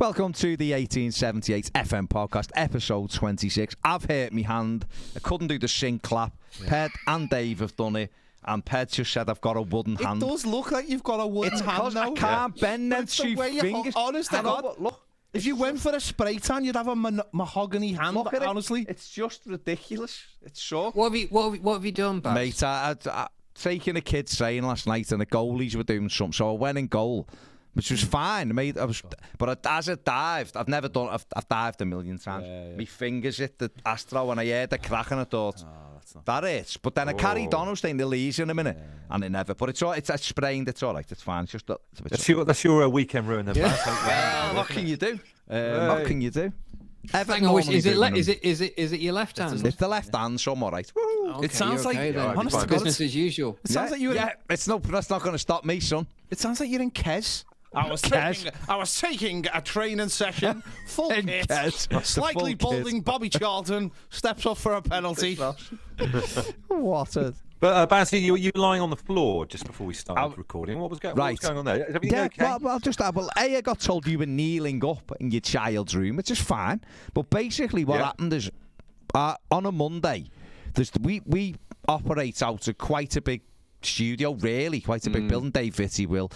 Welcome to the 1878 FM podcast, episode 26. I've hurt my hand. I couldn't do the sync clap. Ped and Dave have done it. And Ped just said I've got a wooden hand. It does look like you've got a wooden hand now. I can't bend them two fingers. Honest to God. Look. If you went for a spray tan, you'd have a mahogany hand. Look at honestly, it's just ridiculous. It's so. What have you done, Baz? Mate, I taking a kid's training last night, and the goalies were doing something, so I went in goal, which was fine. Mate, as I dived, I've dived a million times. Yeah. My fingers hit the astro, and I heard the crack, and I thought, that hurts. But then I carried on, I was staying the leaves in a minute, and it never. But it's sprained. It's all right. It's fine. It's just that's your weekend ruin. Well, what can you do? What can you do? Hang on, is it your left hand? It's the left hand, so I'm all right. Okay, it sounds like honest business as usual. It sounds like you. That's not going to stop me, son. It sounds like you're in Kes. I was taking a training session, full kit, slightly balding Bobby Charlton steps up for a penalty. What a... But Baz, you were lying on the floor just before we started recording. What was going on there? Is everything okay? Well, I got told you were kneeling up in your child's room, which is fine. But basically what happened is, on a Monday, we operate out of quite a big studio, really, quite a big building. Dave Vitti will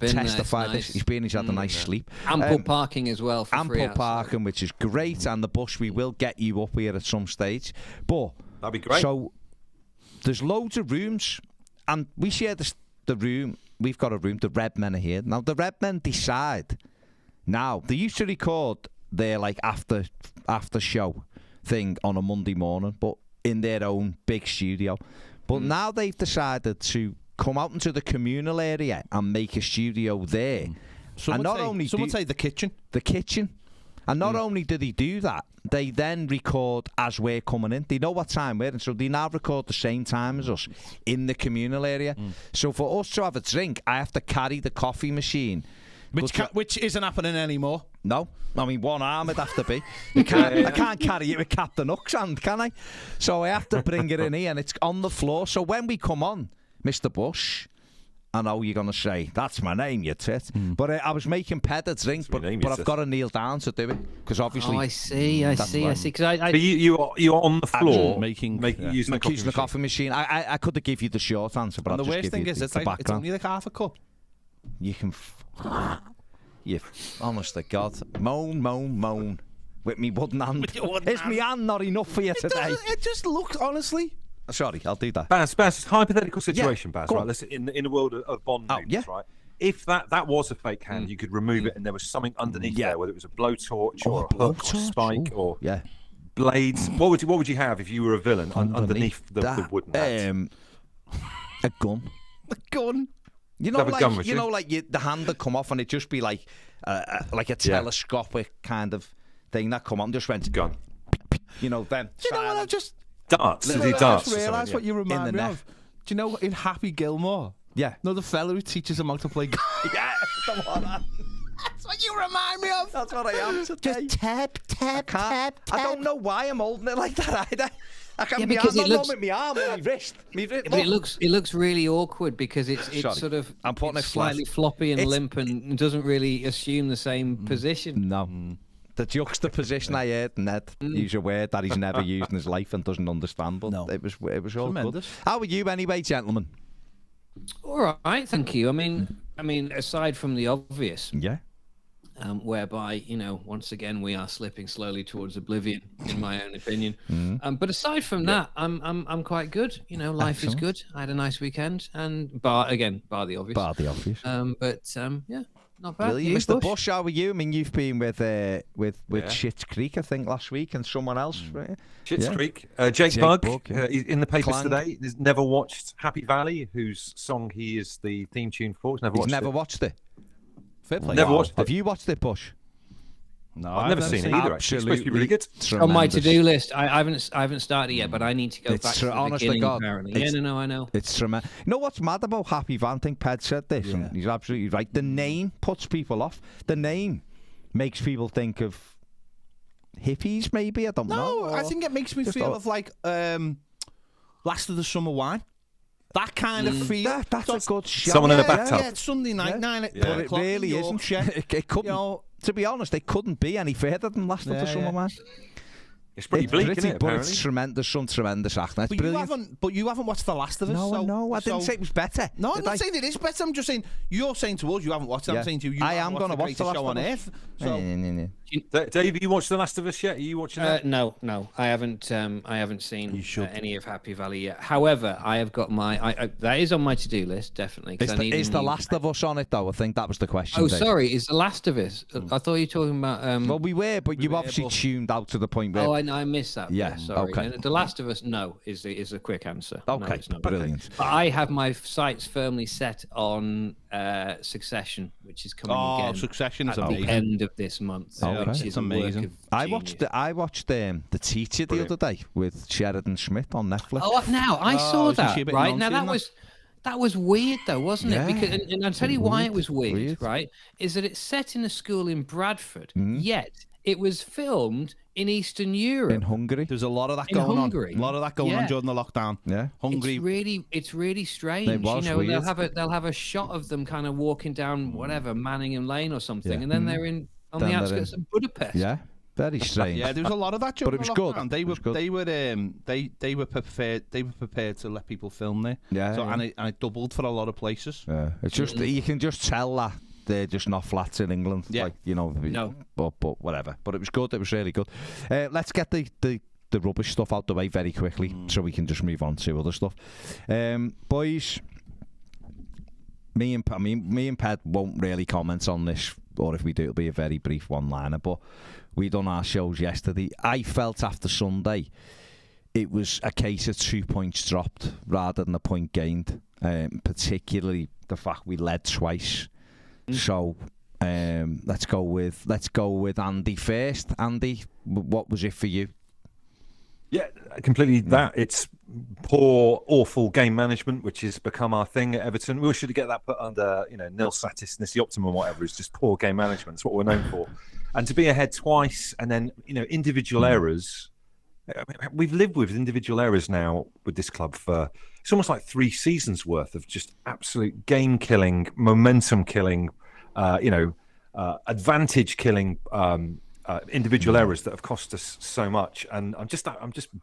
testify nice. This. He's had a nice sleep. Ample parking as well. Ample parking, which is great, and the bus. We will get you up here at some stage, but that'd be great. So there's loads of rooms, and we share the room. We've got a room. The Red Men are here now. The Red Men decide now. They used to record their after show thing on a Monday morning, but in their own big studio. But now they've decided to come out into the communal area and make a studio there. Some would say the kitchen. The kitchen. And not only do they do that, they then record as we're coming in. They know what time we're in, so they now record the same time as us in the communal area. So for us to have a drink, I have to carry the coffee machine. Which isn't happening anymore. No. I mean, one arm it'd have to be. I can't carry it with Captain Hook's hand, can I? So I have to bring it in here, and it's on the floor. So when we come on, Mr. Bush, I know you're going to say, that's my name, you tit. But I was making Ped a drink, but I've got to kneel down to do it. Because obviously... Oh, I see. But you're on the floor using the coffee machine. I could have give you the short answer, but I'll just give you the background. The worst thing is, it's only like half a cup. You can... honest to God. Moan. With me wooden hand. Is me hand not enough for you today? It just looks, honestly... Sorry, I'll do that. Baz, hypothetical situation, Baz, right? Listen, in the world of Bond movies, right? If that was a fake hand, you could remove it and there was something underneath there, whether it was a blowtorch or a hook or spike or blades. What would you have if you were a villain underneath the wooden hand? A gun. A gun? You know, the hand that come off and it'd just be like a telescopic kind of thing that come on, just went gun. You know, then. Do you know what I just... Darts. I just realised what you remind me of. Do you know in Happy Gilmore? Yeah. No, the fellow who teaches him how to play. Yeah, that's what you remind me of. That's what I am today. Just tap. I don't know why I'm holding it like that either. I can't because it looks with my arm or my wrist. But it looks really awkward because it's sort of I'm putting it slightly floppy and limp and doesn't really assume the same position. No. The juxtaposition I heard Ned use a word that he's never used in his life and doesn't understand, but it was all tremendous. Good. How are you anyway, gentlemen? All right, thank you. I mean, aside from the obvious, whereby once again we are slipping slowly towards oblivion, in my own opinion. But aside from that, I'm quite good. Life is good. I had a nice weekend, and bar the obvious. Bar the obvious. Not bad. Mr. Bush, how are you? I mean, you've been with Schitt's Creek, I think, last week, and someone else. Right? Schitt's Creek. Jake Bugg, he's in the papers today. He's never watched Happy Valley, whose song he is the theme tune for. He's never watched it. Fair play. Never watched it. Have you watched it, Bush? No, I've never seen it either. Actually, it's supposed to be really good. On my to-do list, I haven't started yet, but I need to go back to the beginning. Apparently, I know. It's tremendous. You know what's mad about Happy Van? I think Ped said this, and he's absolutely right. The name puts people off. The name makes people think of hippies, maybe. I don't know. No, I think it makes me feel of like Last of the Summer Wine. That kind of feel. That's a good show. Someone in a bathtub. Yeah, it's Sunday night, 9 o'clock. But it really isn't. It couldn't. To be honest, it couldn't be any further than Last of the Summer Man. It's pretty bleak, isn't it? But it's tremendous, some tremendous acting. It's brilliant. But you haven't watched The Last of Us. No, I didn't say it was better. No, I'm not saying it is better. I'm just saying you're saying to us you haven't watched it. I'm saying to you, I am going to watch The Last show of on Us. Earth. So. Dave, have you watched The Last of Us yet? Are you watching that? No, I haven't seen any of Happy Valley yet. However, I have got my that is on my to-do list, definitely. Is The Last of Us on it though? I think that was the question. Oh, Dave. Sorry, is The Last of Us? I thought you were talking about. Well, we were, but you obviously tuned out to the point where. Oh, I missed that. Yeah, sorry. okay. The Last of Us, no, is a quick answer. Okay, no, it's not. Brilliant. But I have my sights firmly set on Succession, which is coming again. Succession is at amazing. the end of this month. Okay. It's amazing. I watched The Teacher the other day with Sheridan Smith on Netflix. Oh, now I saw that. Right now, that was weird though, wasn't it? Because and I'll tell you why it was weird. Right, is that it's set in a school in Bradford, yet it was filmed in Eastern Europe, in Hungary. There's a lot of that going on. A lot of that going on during the lockdown. Yeah, Hungary. It's really strange. It was weird. They'll have a shot of them kind of walking down whatever Manningham Lane or something, and then they're on the outskirts of Budapest. Yeah. Very strange. Yeah, there was a lot of that during but it was lockdown. Good. They were prepared to let people film there. Yeah. So and it doubled for a lot of places. Yeah. It's just you can just tell that they're just not flats in England. Yeah. Like, you know. No. But whatever. But it was good. It was really good. Let's get the rubbish stuff out the way very quickly so we can just move on to other stuff. Boys, me and Ped won't really comment on this, or if we do, it'll be a very brief one-liner. But we done our shows yesterday. I felt after Sunday it was a case of 2 points dropped rather than a point gained. Particularly the fact we led twice. So let's go with Andy first. Andy, what was it for you? Yeah, completely that. It's poor, awful game management, which has become our thing at Everton. We should get that put under, nil satis, nisi optimum, whatever. It's just poor game management. It's what we're known for. And to be ahead twice and then, individual errors. We've lived with individual errors now with this club for, it's almost like 3 seasons worth of just absolute game killing, momentum killing, advantage killing, individual errors that have cost us so much, and I'm just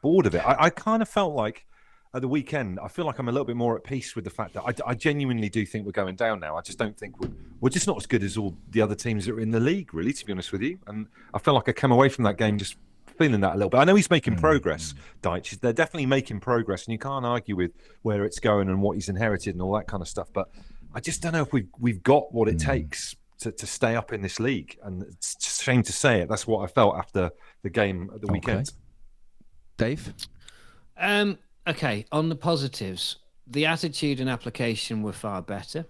bored of it. I kind of felt like at the weekend, I feel like I'm a little bit more at peace with the fact that I genuinely do think we're going down now. I just don't think we're just not as good as all the other teams that are in the league, really, to be honest with you. And I feel like I come away from that game just feeling that a little bit. I know he's making progress, Deitch. They're definitely making progress, and you can't argue with where it's going and what he's inherited and all that kind of stuff. But I just don't know if we've got what it takes to stay up in this league, and it's just a shame to say it. That's what I felt after the game at the weekend. Dave? Okay, on the positives, the attitude and application were far better.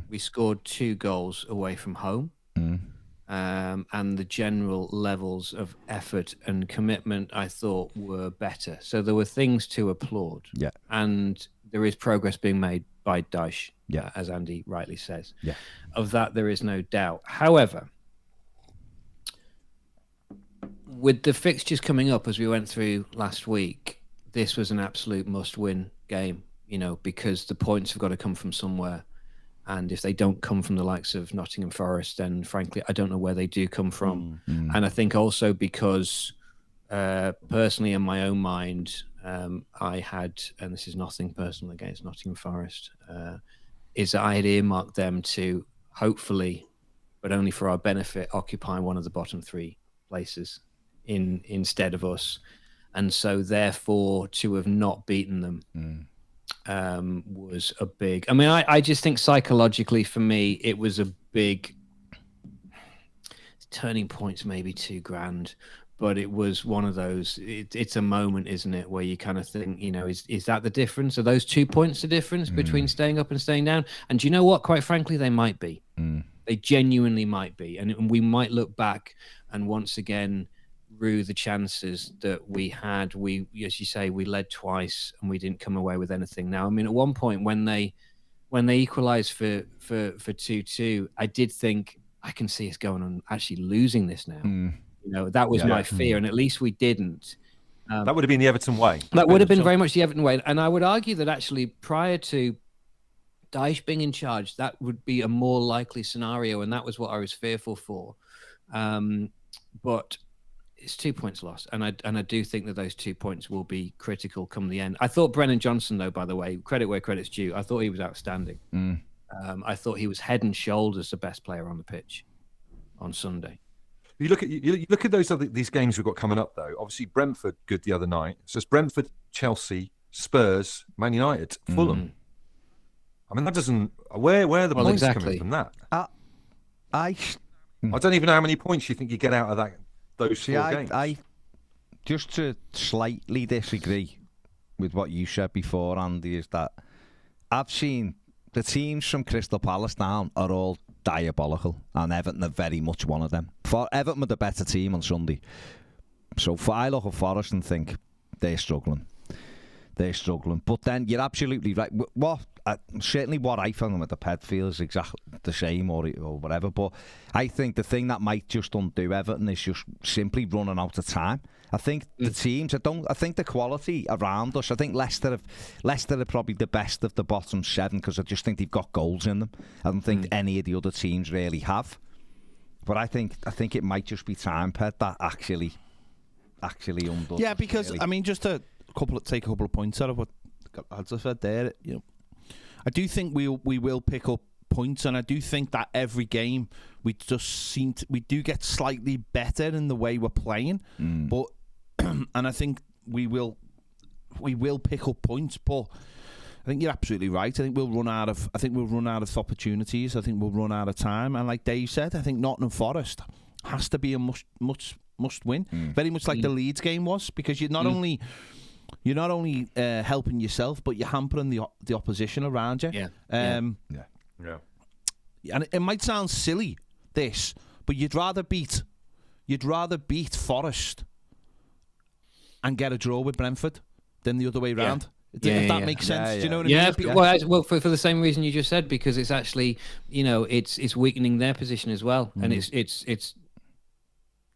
We scored 2 goals away from home, and the general levels of effort and commitment, I thought, were better. So there were things to applaud. Yeah. And there is progress being made by Dyche, yeah, as Andy rightly says. Yeah. Of that, there is no doubt. However, with the fixtures coming up as we went through last week, this was an absolute must-win game, because the points have got to come from somewhere. And if they don't come from the likes of Nottingham Forest, then frankly, I don't know where they do come from. And I think also because personally in my own mind, I had, and this is nothing personal against Nottingham Forest, is that I had earmarked them to hopefully, but only for our benefit, occupy one of the bottom 3 places instead of us. And so therefore to have not beaten them was a big, I just think psychologically for me, it was a big turning point's maybe too grand, but it was one of those, it's a moment, isn't it, where you kind of think, is that the difference? Are those 2 points the difference between staying up and staying down? And do you know what? Quite frankly, they might be. They genuinely might be. And we might look back and once again rue the chances that we had. We, as you say, we led twice and we didn't come away with anything. Now, at one point when they equalised for 2-2, I did think, I can see us going on actually losing this now. That was my fear, and at least we didn't. That would have been the Everton way. That would have been very much the Everton way. And I would argue that actually prior to Dyche being in charge, that would be a more likely scenario. And that was what I was fearful for. But it's 2 points lost. And I do think that those 2 points will be critical come the end. I thought Brennan Johnson, though, by the way, credit where credit's due, I thought he was outstanding. I thought he was head and shoulders the best player on the pitch on Sunday. You look at these games we've got coming up, though. Obviously, Brentford good the other night. So it's Brentford, Chelsea, Spurs, Man United, Fulham. I mean, that doesn't. Where are the points coming from that? I don't even know how many points you think you get out of those 4 games. I just to slightly disagree with what you said before, Andy, is that I've seen the teams from Crystal Palace down are all diabolical, and Everton are very much one of them. For Everton were the better team on Sunday. So I look at Forest and think they're struggling. But then you're absolutely right. Certainly what I found with the Ped feels exactly the same or whatever. But I think the thing that might just undo Everton is just simply running out of time. I think the teams, I think the quality around us, I think Leicester are probably the best of the bottom 7 because I just think they've got goals in them. I don't think any of the other teams really have. But I think it might just be time, Ped, that actually undoes. Yeah, because really. I mean, just take a couple of points out of what I just said there. You know, I do think we will pick up points, and I do think that every game we do get slightly better in the way we're playing. But and I think we will pick up points, but I think you're absolutely right. I think we'll run out of opportunities. I think we'll run out of time. And like Dave said, I think Nottingham Forest has to be a must win. Very much like the Leeds game was, because you're not only helping yourself, but you're hampering the opposition around you. Yeah. And it might sound silly, this, but you'd rather beat Forest and get a draw with Brentford than the other way round. If that makes sense. Do you know what I mean? Well, for the same reason you just said, because it's actually, it's weakening their position as well, and it's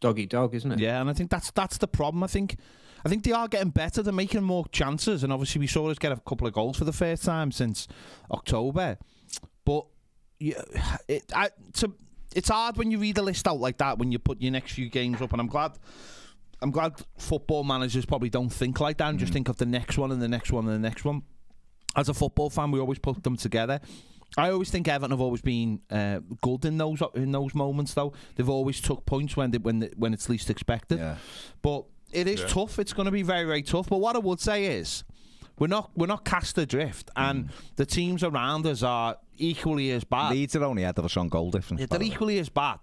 dog eat dog, isn't it? Yeah, and I think that's the problem. I think they are getting better. They're making more chances, and obviously we saw us get a couple of goals for the first time since October. But it's hard when you read a list out like that when you put your next few games up, and I'm glad football managers probably don't think like that and just think of the next one and the next one and the next one. As a football fan, we always put them together. I always think Everton have always been good in those moments, though. They've always took points when it's least expected. Yeah. But it is tough. It's going to be very, very tough. But what I would say is we're not cast adrift, and the teams around us are equally as bad. Leeds are only ahead of us on goal difference. Yeah, they're equally as bad.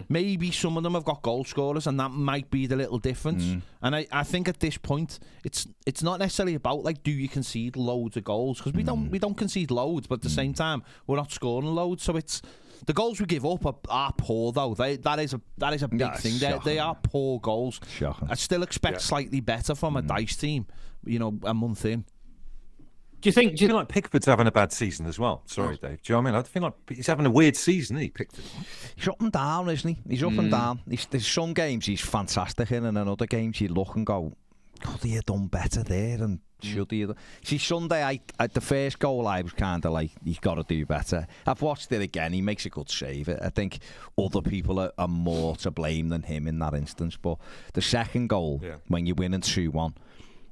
Maybe some of them have got goal scorers, and that might be the little difference. And I think at this point, it's not necessarily about like, do you concede loads of goals, because we don't concede loads, but at the same time we're not scoring loads. So it's the goals we give up are poor, though. That is a big thing. They are poor goals. Shocking. I still expect slightly better from a Dyche team. A month in. Do you think like Pickford's having a bad season as well? Sorry, Dave. Do you know what I mean? I feel like he's having a weird season, isn't he, Pickford? He's up and down, isn't he? He's up and down. There's some games he's fantastic in, and in other games you look and go, could he have done better there? And should he have? See, Sunday, at the first goal, I was kind of like, he's got to do better. I've watched it again. He makes a good save. I think other people are more to blame than him in that instance. But the second goal, when you're winning 2-1,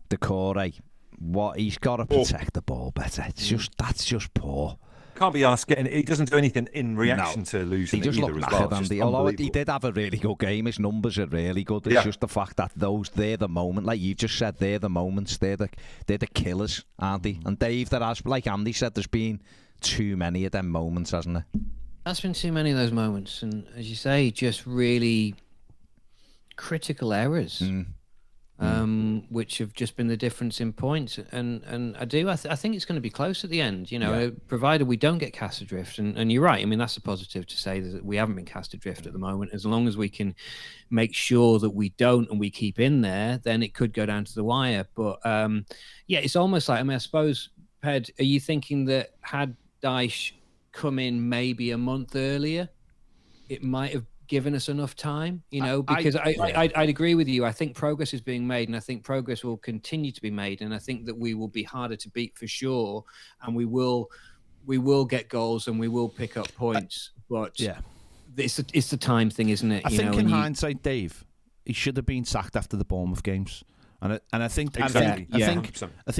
the Corey, he's got to protect the ball better. That's just poor. Can't be asked. He doesn't do anything in reaction to losing. He just looked knackered, Andy. Although he did have a really good game, his numbers are really good. It's just the fact that they're the moment, like you just said, they're the moments. They're the killers, aren't they? And Dave, like Andy said, there's been too many of them moments, hasn't there? That's been too many of those moments, and as you say, just really critical errors. Which have just been the difference in points, and I think it's going to be close at the end, provided we don't get cast adrift, and you're right. I mean, that's a positive to say that we haven't been cast adrift at the moment. As long as we can make sure that we don't and we keep in there, then it could go down to the wire. But it's almost like, I suppose, Ped, are you thinking that had Dyche come in maybe a month earlier, it might have given us enough time, because I'd agree with you. I think progress is being made, and I think progress will continue to be made, and I think that we will be harder to beat for sure, and we will get goals and we will pick up points. But it's the time thing, isn't it? I think in hindsight, Dave, he should have been sacked after the Bournemouth games, and I think exactly. I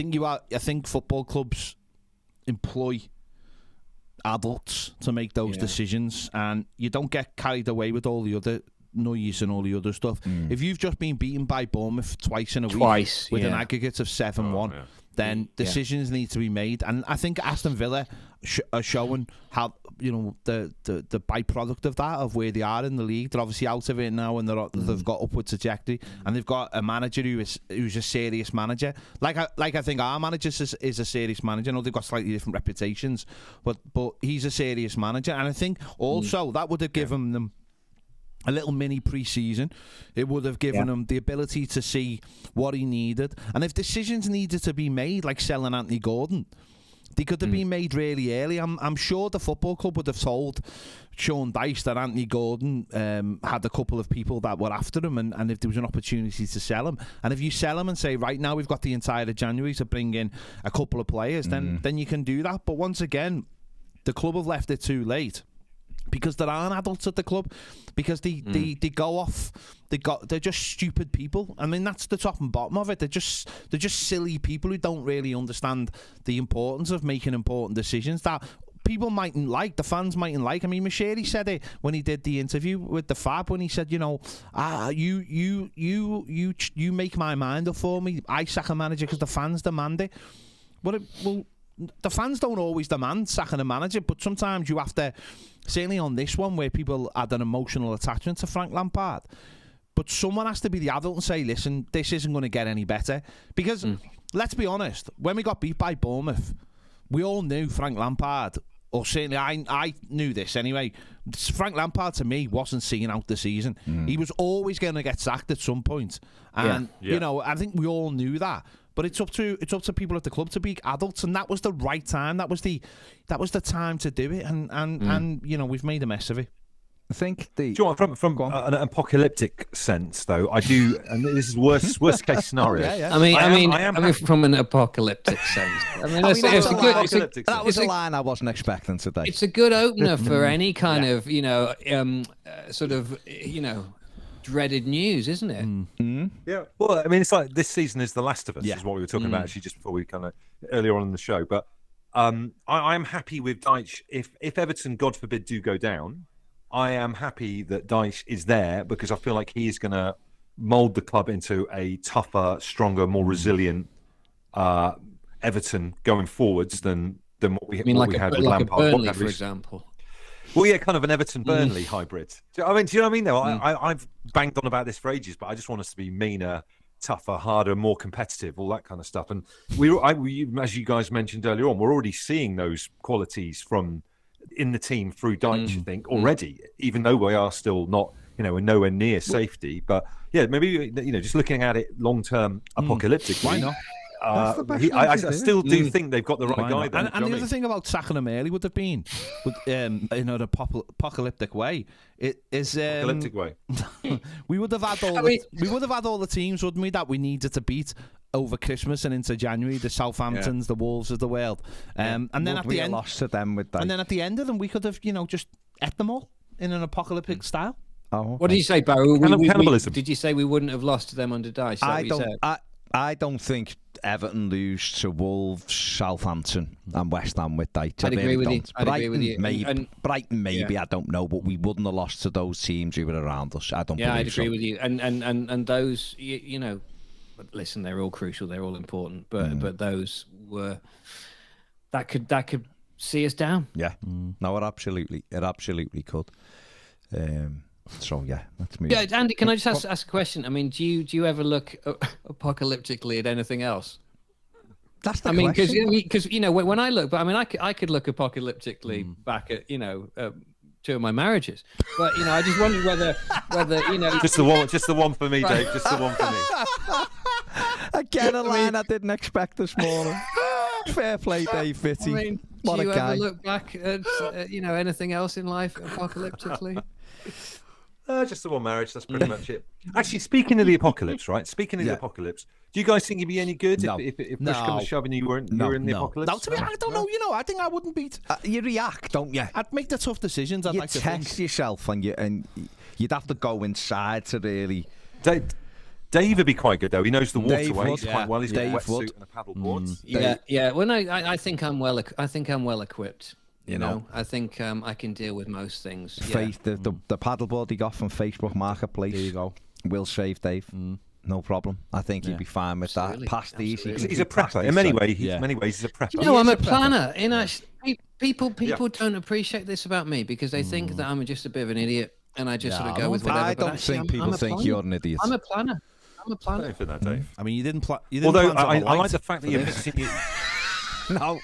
think football clubs employ adults to make those decisions, and you don't get carried away with all the other noise and all the other stuff. If you've just been beaten by Bournemouth twice in a week with an aggregate of 7-1, then decisions need to be made. And I think Aston Villa are showing how, the byproduct of that, of where they are in the league. They're obviously out of it now, and they've got upward trajectory, and they've got a manager who's a serious manager. Like I think our manager is a serious manager. I know they've got slightly different reputations, but he's a serious manager, and I think also that would have given them a little mini pre-season. It would have given him the ability to see what he needed, and if decisions needed to be made, like selling Anthony Gordon, they could have been made really early. I'm sure the football club would have told Sean Dyche that Anthony Gordon had a couple of people that were after him, and if there was an opportunity to sell him, and if you sell him and say, right now we've got the entire of January to bring in a couple of players, then you can do that. But once again, the club have left it too late, because there aren't adults at the club, because they go off, they're just stupid people. I mean, that's the top and bottom of it. They're just silly people who don't really understand the importance of making important decisions that people mightn't like, the fans mightn't like. I mean, Mashiri said it when he did the interview with the Fab, when he said, you make my mind up for me. I sack a manager because the fans demand it. Well, the fans don't always demand sacking a manager, but sometimes you have to, certainly on this one where people had an emotional attachment to Frank Lampard, but someone has to be the adult and say, listen, this isn't going to get any better. Because, let's be honest, when we got beat by Bournemouth, we all knew Frank Lampard, or certainly I knew this anyway, Frank Lampard to me wasn't seeing out the season. He was always going to get sacked at some point. And, I think we all knew that. But it's up to people at the club to be adults, and that was the right time. That was the time to do it, and we've made a mess of it. I think from an apocalyptic sense, though, I do, and this is worst case scenario. I mean, from an apocalyptic sense. That was a line I wasn't expecting today. It's a good opener for any kind of dreaded news, isn't it? Yeah. Well, I mean, it's like this season is The Last of Us, is what we were talking about actually just before we kind of earlier on in the show. But I'm happy with Dyche. If Everton, God forbid, do go down, I am happy that Dyche is there, because I feel like he is going to mould the club into a tougher, stronger, more resilient Everton going forwards than what we had with Lampard. Burnley, for example. Well, yeah, kind of an Everton-Burnley hybrid. Do you know what I mean? Though I've banged on about this for ages, but I just want us to be meaner, tougher, harder, more competitive, all that kind of stuff. And we, as you guys mentioned earlier on, we're already seeing those qualities in the team through Dyche, I think, already. Even though we are still not, we're nowhere near safety. But yeah, maybe just looking at it long-term, apocalyptic. Why not? I still do think they've got the right guy there. And the other thing about sacking him early would have been, in an apocalyptic way, apocalyptic way. we would have had all the teams, wouldn't we, that we needed to beat over Christmas and into January, the Southamptons, the Wolves of the world, and then at the end, lost to them with that. And then at the end of them, we could have just ate them all in an apocalyptic style. Oh, okay. What did you say, Barry? Cannibalism. Did you say we wouldn't have lost to them under Dyche? I don't think Everton lose to Wolves, Southampton and West Ham with Dyche. I'd agree with you. Brighton, maybe, I don't know, but we wouldn't have lost to those teams who were around us. I don't believe so. Yeah, I'd agree with you. And those, listen, they're all crucial, they're all important, but those were that could see us down. Yeah, no, it absolutely could. So yeah, let's move. Yeah, Andy, can I just ask a question? I mean, do you ever look apocalyptically at anything else? That's the question. Because when I look, but I mean, I could look apocalyptically back at two of my marriages, but I just wondered whether just the one for me, Dave, just the one for me. Again, a line I didn't expect this morning. Fair play, Dave Fitty. I mean, what a guy. Do you ever look back at anything else in life apocalyptically? Just the one marriage. That's pretty much it. Actually, speaking of the apocalypse, right? Speaking of the apocalypse, do you guys think you'd be any good if push comes to shove and you were in the apocalypse? No, to me, I don't know. I think I wouldn't be. You react, don't you? I'd make the tough decisions. I'd like to test yourself, and you'd have to go inside to really. Dave would be quite good though. He knows the waterways quite well. He's got a wetsuit and a paddle board. Yeah. Well, no, I think I'm well. I think I'm well equipped. You know, I think I can deal with most things. The paddleboard he got from Facebook Marketplace. There you go. Will save Dave. No problem. I think he'd be fine with that. Past these, he's a prepper. In many ways, he's a prepper. You know, I'm a planner. People don't appreciate this about me because they think that I'm just a bit of an idiot and I just sort of go with whatever. I don't think people think you're an idiot. I'm a planner. I don't think that, Dave. I mean, you didn't plan. Although I like the fact that you're mixing it. No,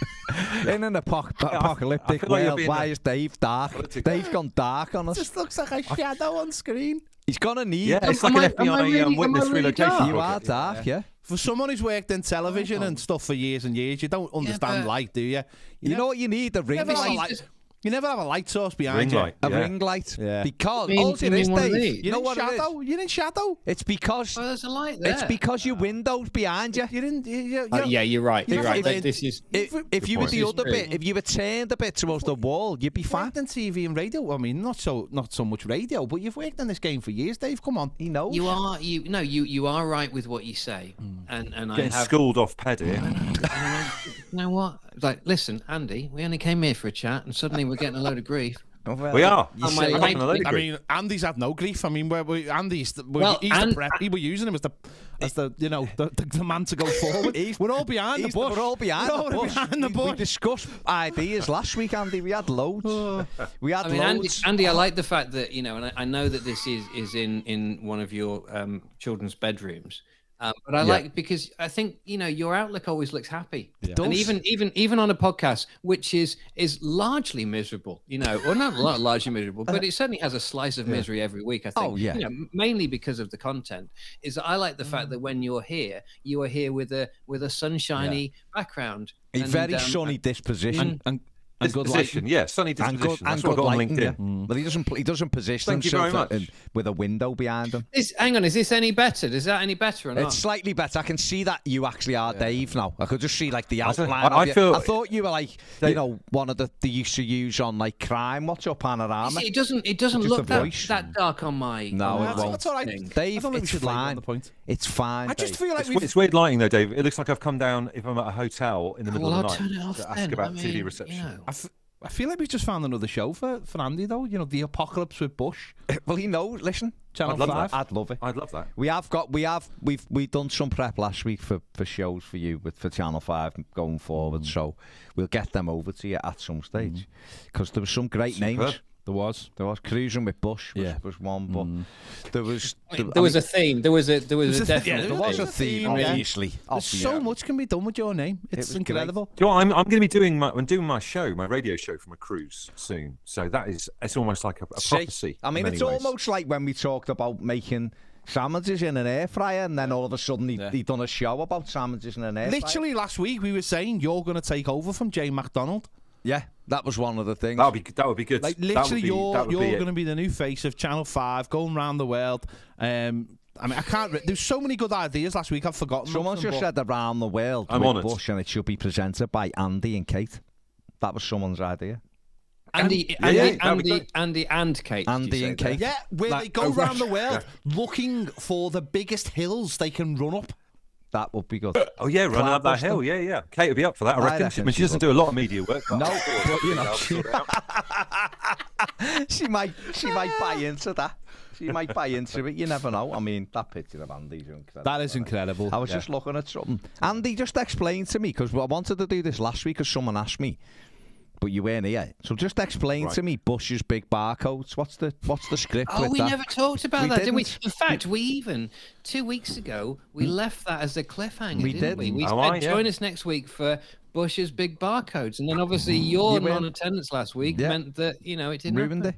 in an apocalyptic world, why is Dave dark? Dave's gone dark on us. It just looks like a shadow on screen. He's gonna need. Yeah, it's like an FBI witness relocation. You are dark, yeah. For someone who's worked in television and stuff for years and years, you don't understand light, do you? You know what you need? A ring light. You never have a light source behind you. A ring light. Yeah. Because all it is, Dave, you know what it is? You're in shadow. It's because there's a light there. It's because your window's behind you. You didn't. Yeah, you're right. You're right. This is if you were the other bit, if you were turned a bit towards the wall, you'd be fine. You've worked in TV and radio. I mean, not so much radio, but you've worked in this game for years, Dave. Come on, he knows. You are right with what you say, and getting schooled off Paddy. You know what? Like, listen, Andy, we only came here for a chat, and suddenly we're getting a load of grief. We are. I mean, Andy's had no grief. I mean, Andy's the prep. We're using him as the man to go forward. We're all behind the bush. We're all behind the bush. We discussed ideas last week, Andy. We had loads. Loads. Andy, I like the fact that and I know that this is in one of your children's bedrooms. But I like because I think your outlook always looks happy, and even on a podcast which is largely miserable, or not largely miserable, but it certainly has a slice of misery every week. I think, mainly because of the content. Is I like the fact that when you are here with a sunshiny background, a very sunny disposition. And good position, sunny disposition. And good on LinkedIn. But he doesn't position himself with a window behind him. Hang on, is this any better? Is that any better or not? It's slightly better. I can see that you actually are Dave now. I could just see the outline. I thought you were one of the used to use on crime. What's your panorama? It doesn't look that dark on my. No, it won't. That's all right, Dave. It's fine. It's fine. I just feel like it's weird lighting though, Dave. It looks like I've come down if I'm at a hotel in the middle of the night turn it off to ask about TV reception. I feel like we've just found another show for Andy though. The apocalypse with Bush. Well, he knows. Listen, Channel 5. I'd love it. I'd love that. We've done some prep last week for shows for you for Channel 5 going forward. So we'll get them over to you at some stage because there were some great names. There was Cruising with Bush was one, but there was a theme. There was a theme. Obviously, so much can be done with your name. It's incredible. Do you know what? I'm going to be doing my radio show from a cruise soon. So it's almost like a prophecy. I mean, it's almost like when we talked about making sandwiches in an air fryer, and then all of a sudden he done a show about sandwiches in an air fryer. Literally last week we were saying you're going to take over from Jane McDonald. Yeah, that was one of the things. That would be good. Like literally, you're going to be the new face of Channel 5, going around the world. I mean, I can't. There's so many good ideas last week. I've forgotten. Someone just said around the world with Bush, and it should be presented by Andy and Kate. That was someone's idea. Andy and Kate. Andy and Kate. Yeah, where they go around the world looking for the biggest hills they can run up. That would be good. Oh yeah, running up that hill. Yeah. Kate would be up for that. I reckon. I mean, she doesn't do a lot of media work. No, but she might buy into that. She might buy into it. You never know. I mean, that picture of Andy's incredible. That is incredible. I was just looking at something. Andy, just explain to me, because I wanted to do this last week because someone asked me, but you weren't here. So just explain to me Bush's big barcodes. What's the script? Oh, we that? Never talked about that, did we? In fact, we even 2 weeks ago we left that as a cliffhanger. Didn't we? We said join us next week for Bush's big barcodes, and then obviously your non-attendance last week meant that it didn't ruined it.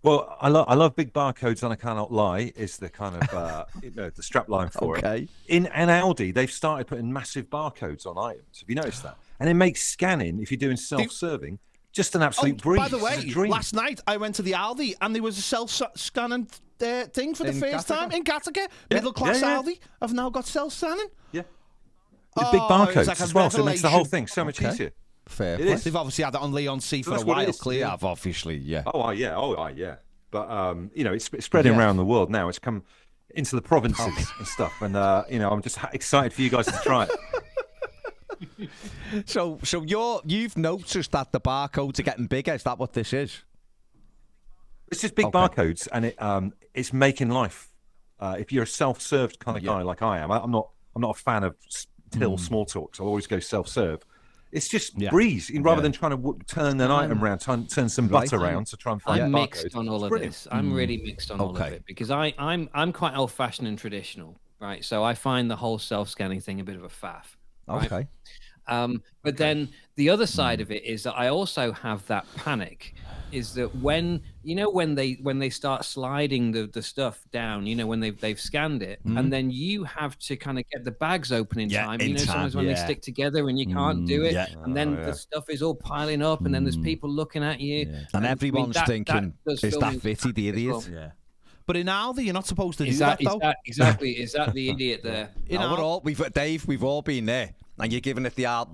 Well, I love big barcodes, and I cannot lie. Is the kind of the strapline for it. In Aldi, they've started putting massive barcodes on items. Have you noticed that? And it makes scanning, if you're doing self-serving, just an absolute breeze. By the way, last night I went to the Aldi and there was a self-scanning thing for the first time in Gattaca. Middle-class Aldi have now got self-scanning. Yeah. With big barcodes as well, so it makes the whole thing so much easier. Fair play. They've obviously had it on Leon C for a while. Clear, obviously, yeah. Oh, yeah. But, it's spreading around the world now. It's come into the provinces and stuff. And, I'm just excited for you guys to try it. So you've noticed that the barcodes are getting bigger. Is that what this is? It's just big barcodes, and it's making life. If you're a self-served kind of guy like I am, I'm not a fan of till small talk, so I always go self-serve. It's just breeze, rather than trying to turn an item around, turn some butter around to try and find. I'm mixed on all of this. I'm really mixed on all of it because I'm quite old-fashioned and traditional, right? So I find the whole self-scanning thing a bit of a faff. Right? Okay. But then the other side of it is that I also have that panic. Is that when they start sliding the stuff down, when they've scanned it, and then you have to kind of get the bags open in time. Sometimes when they stick together and you can't do it, and then the stuff is all piling up, and then there's people looking at you, and everyone's thinking, "Is that Fitty the idiot?" Yeah. But in Aldi, you're not supposed to do that, though. Exactly. Is that the idiot there? We've all been there. And you're giving it the art.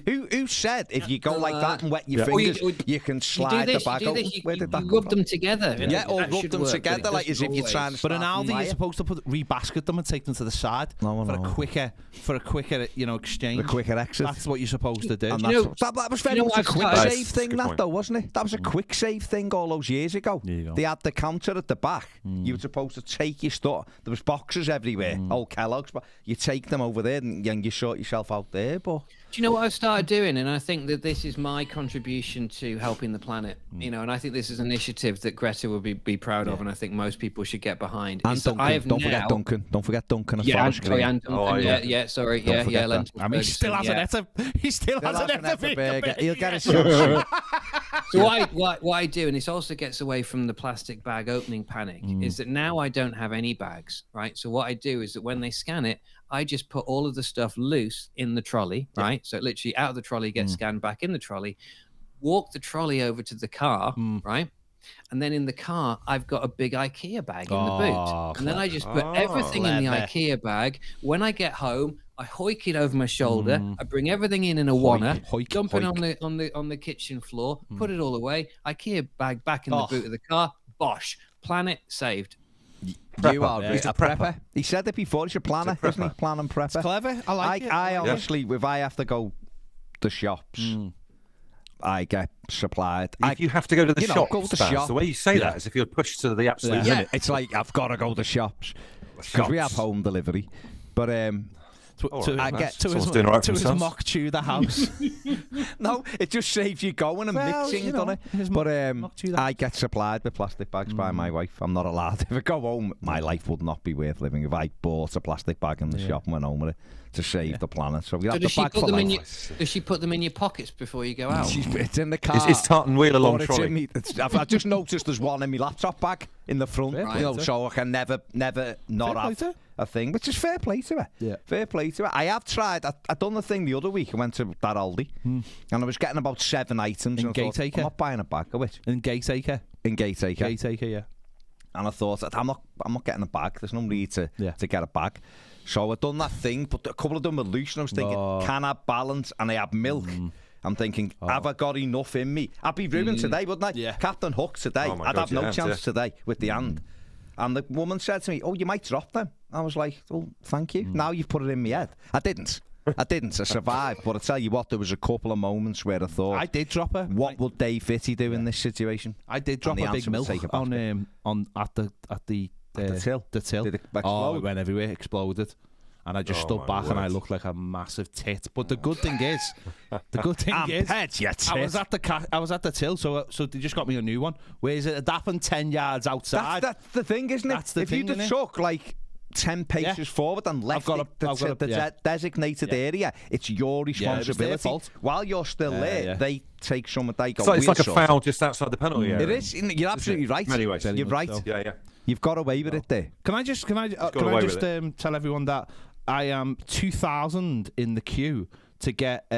Who said if you go like that and wet your fingers, you can slide the bag over? Where did that come rub from? them together. Or rub them together like as if you're trying to. But in Aldi, you're supposed to rebasket them and take them to the side for a quicker, exchange. A quicker exit. That's what you're supposed to do. And that was very much a quick save thing, though, wasn't it? That was a quick save thing all those years ago. They had the counter at the back. You were supposed to take your stuff. There was boxes everywhere, old Kellogg's, but you take them over there and you sort yourself out there. But do you know what I've started doing? And I think that this is my contribution to helping the planet. And I think this is an initiative that Greta would be proud of, and I think most people should get behind. And Duncan, don't forget Duncan. Don't forget Duncan. Sorry. I mean, he still has an He'll get a shot. So what I do, and this also gets away from the plastic bag opening panic, is that now I don't have any bags, right? So what I do is that when they scan it, I just put all of the stuff loose in the trolley, right? So it literally out of the trolley gets scanned back in the trolley, walk the trolley over to the car, right? And then in the car, I've got a big IKEA bag in the boot. And then I just put everything in the IKEA bag. When I get home, I hoik it over my shoulder. I bring everything in a wanna, dump it on the kitchen floor, put it all away. IKEA bag back in the boot of the car. Bosh, planet saved. You are a prepper. He said it before. He's a planner, isn't he? Plan and prepper. It's clever. I like it. I honestly, if I have to go to shops, I get supplied. If you have to go to the shops, go to the shop. The way you say that is if you're pushed to the absolute limit. It's like I've got to go to shops because we have home delivery. But someone's doing all right for his themselves. mock Tudor house. No, it just saves you going and mixing, doesn't it? But I get supplied with plastic bags by my wife. I'm not allowed. If I go home, my life would not be worth living if I bought a plastic bag in the shop and went home with it to save the planet. So we have the bag for life. Does she put them in your pockets before you go out? It's in the car. It's tartan wheel along trolley. I've just noticed there's one in my laptop bag in the front, so I can never not have a thing, which is fair play to her. Yeah. Fair play to her. I have tried. I done the thing the other week. I went to that Aldi and I was getting about 7 items. In and I thought, I'm not buying a bag of it. In Gateacre. Gateacre, yeah. And I thought, I'm not getting a bag. There's no need to get a bag. So I done that thing, but a couple of them were loose, and I was thinking, can I balance? And I have milk. I'm thinking, have I got enough in me? I'd be ruined today, wouldn't I? Yeah. Captain Hook today. I'd have no chance today with the hand. And the woman said to me, you might drop them. I was like, thank you. Now you've put it in my head. I didn't. I survived. But I tell you what, there was a couple of moments where I thought, I did drop her. What would Dave Fitty do in this situation? I did drop a big milk at the till. The till. Did it explode? It went everywhere, exploded. And I just stood back and I looked like a massive tit. But the good thing is, I was at the till, so they just got me a new one. Whereas it had happened 10 yards outside. That's the thing, isn't it? That's the if thing, you'd have took like 10 paces forward and left the designated area, it's your responsibility. While you're still there, they take some of that. It's like a foul just outside the penalty area. It is. You're absolutely right. Anyway, you're right. Yeah. You've got away with it there. Can I just tell everyone that I am 2,000 in the queue to get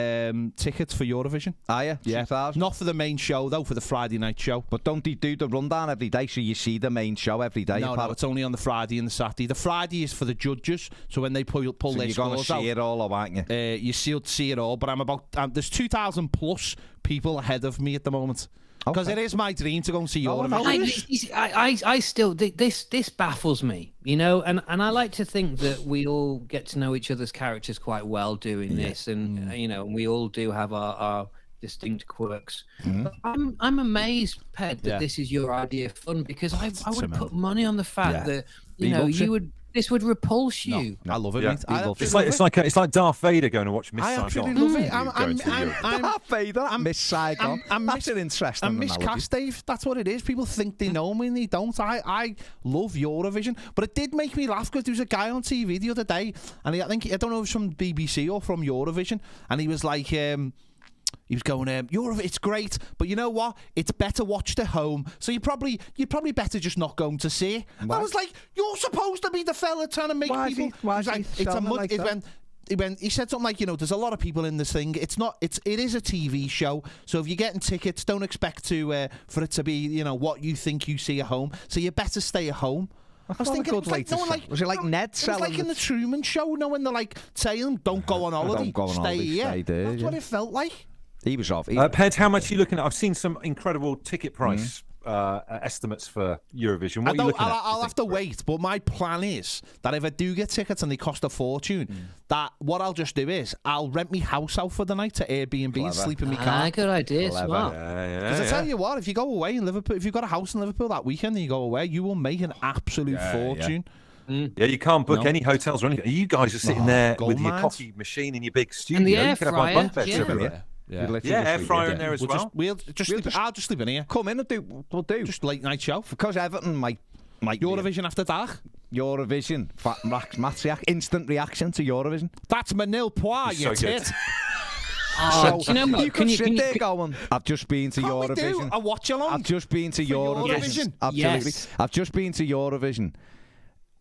tickets for Eurovision. Yeah. 2000. Not for the main show though, for the Friday night show. But don't they do the rundown every day, so you see the main show every day? No, it's only on the Friday and the Saturday. The Friday is for the judges, so when they pull their scores out, you're going to see it all, aren't you? You see it all. But there's 2,000 plus people ahead of me at the moment. Because it is my dream to go and see Eurovision. I still this baffles me, you know, and I like to think that we all get to know each other's characters quite well doing this, and you know, we all do have our distinct quirks. But I'm amazed, Ped, that this is your idea of fun, because I would put money on the fact that this would repulse you. No, I love it, mate. It's like Darth Vader going to watch Miss Saigon. I absolutely love it. I'm Darth Vader. Miss Saigon. That's an interesting I'm analogy. miscast, Dave. That's what it is. People think they know me and they don't. I love Eurovision, but it did make me laugh because there was a guy on TV the other day, and I don't know if it was from BBC or from Eurovision, and he was like, he was going, it's great, but you know what? It's better watched at home. So you're probably better just not going to see it. I was like, you're supposed to be the fella trying to make people. He said something like, you know, there's a lot of people in this thing. It is a TV show. So if you're getting tickets, don't expect for it to be, you know, what you think you see at home. So you better stay at home. I was thinking, was it like Ned selling? It was like in the Truman Show, when they're like saying, don't go on holiday, stay here. That's what it felt like. He was off. Ped, how much are you looking at? I've seen some incredible ticket price estimates for Eurovision. What are you looking at? I'll have to wait, but my plan is that if I do get tickets and they cost a fortune, that what I'll just do is I'll rent my house out for the night to Airbnb and sleep in my car. Good idea, smart. Because I tell you what, if you go away in Liverpool, if you've got a house in Liverpool that weekend and you go away, you will make an absolute fortune. Yeah, you can't book any hotels or anything. You guys are sitting there with your coffee machine in your big studio. And the air you could have my bunk beds over fryer. here. Yeah, air fryer in there as well. I'll just sleep in here. Come in and we'll do. Just late night show. Because Everton might Eurovision after dark. Eurovision. Matt's instant reaction to Eurovision. That's my nil point, you tit. So you know what? You can sit there going, I've just been to Eurovision. I watch along. I've just been to Eurovision. Absolutely. I've just been to Eurovision.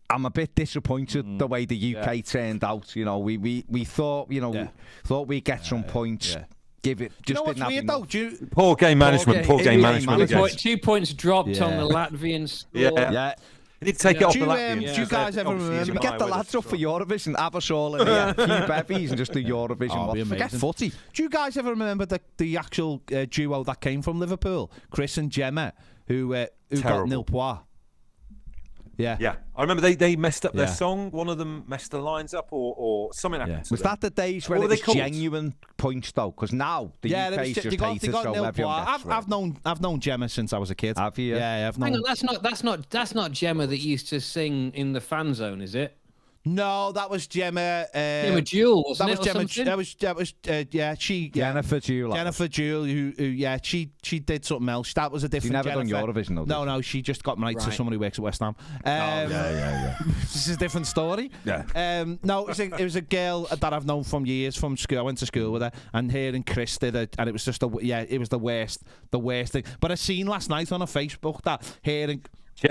I'm a bit disappointed the way the UK turned out. You know, we thought, you know, thought we'd get some points. Give it. Just didn't have enough. Poor game management. Poor game management. 2 points dropped on the Latvian score. Yeah. You need to take it off the Latvians. Do you guys ever remember? We get the lads up for Eurovision, have us all in here, few bevies, and just do Eurovision. Forget footy. Do you guys ever remember the actual duo that came from Liverpool, Chris and Gemma, who got nil point? Yeah. I remember they messed up their song. One of them messed the lines up, or something happened. Was that the days when it was genuine points though? Because now the UK's just hated, so everyone gets I've known Gemma since I was a kid. Have you? Yeah, I've known. Hang on, that's not Gemma that used to sing in the fan zone, is it? No, that was Gemma. Gemma Jewel, wasn't it? That was she. Jennifer Jewel. Jennifer Jewel, who she did something else. That was a different. She never Jennifer. done Eurovision, though. No, she just got married to someone who works at West Ham. This is a different story. Yeah. No, it was a girl that I've known from years from school. I went to school with her, and her and Chris did it, and it was just it was the worst thing. But I seen last night on her Facebook that her and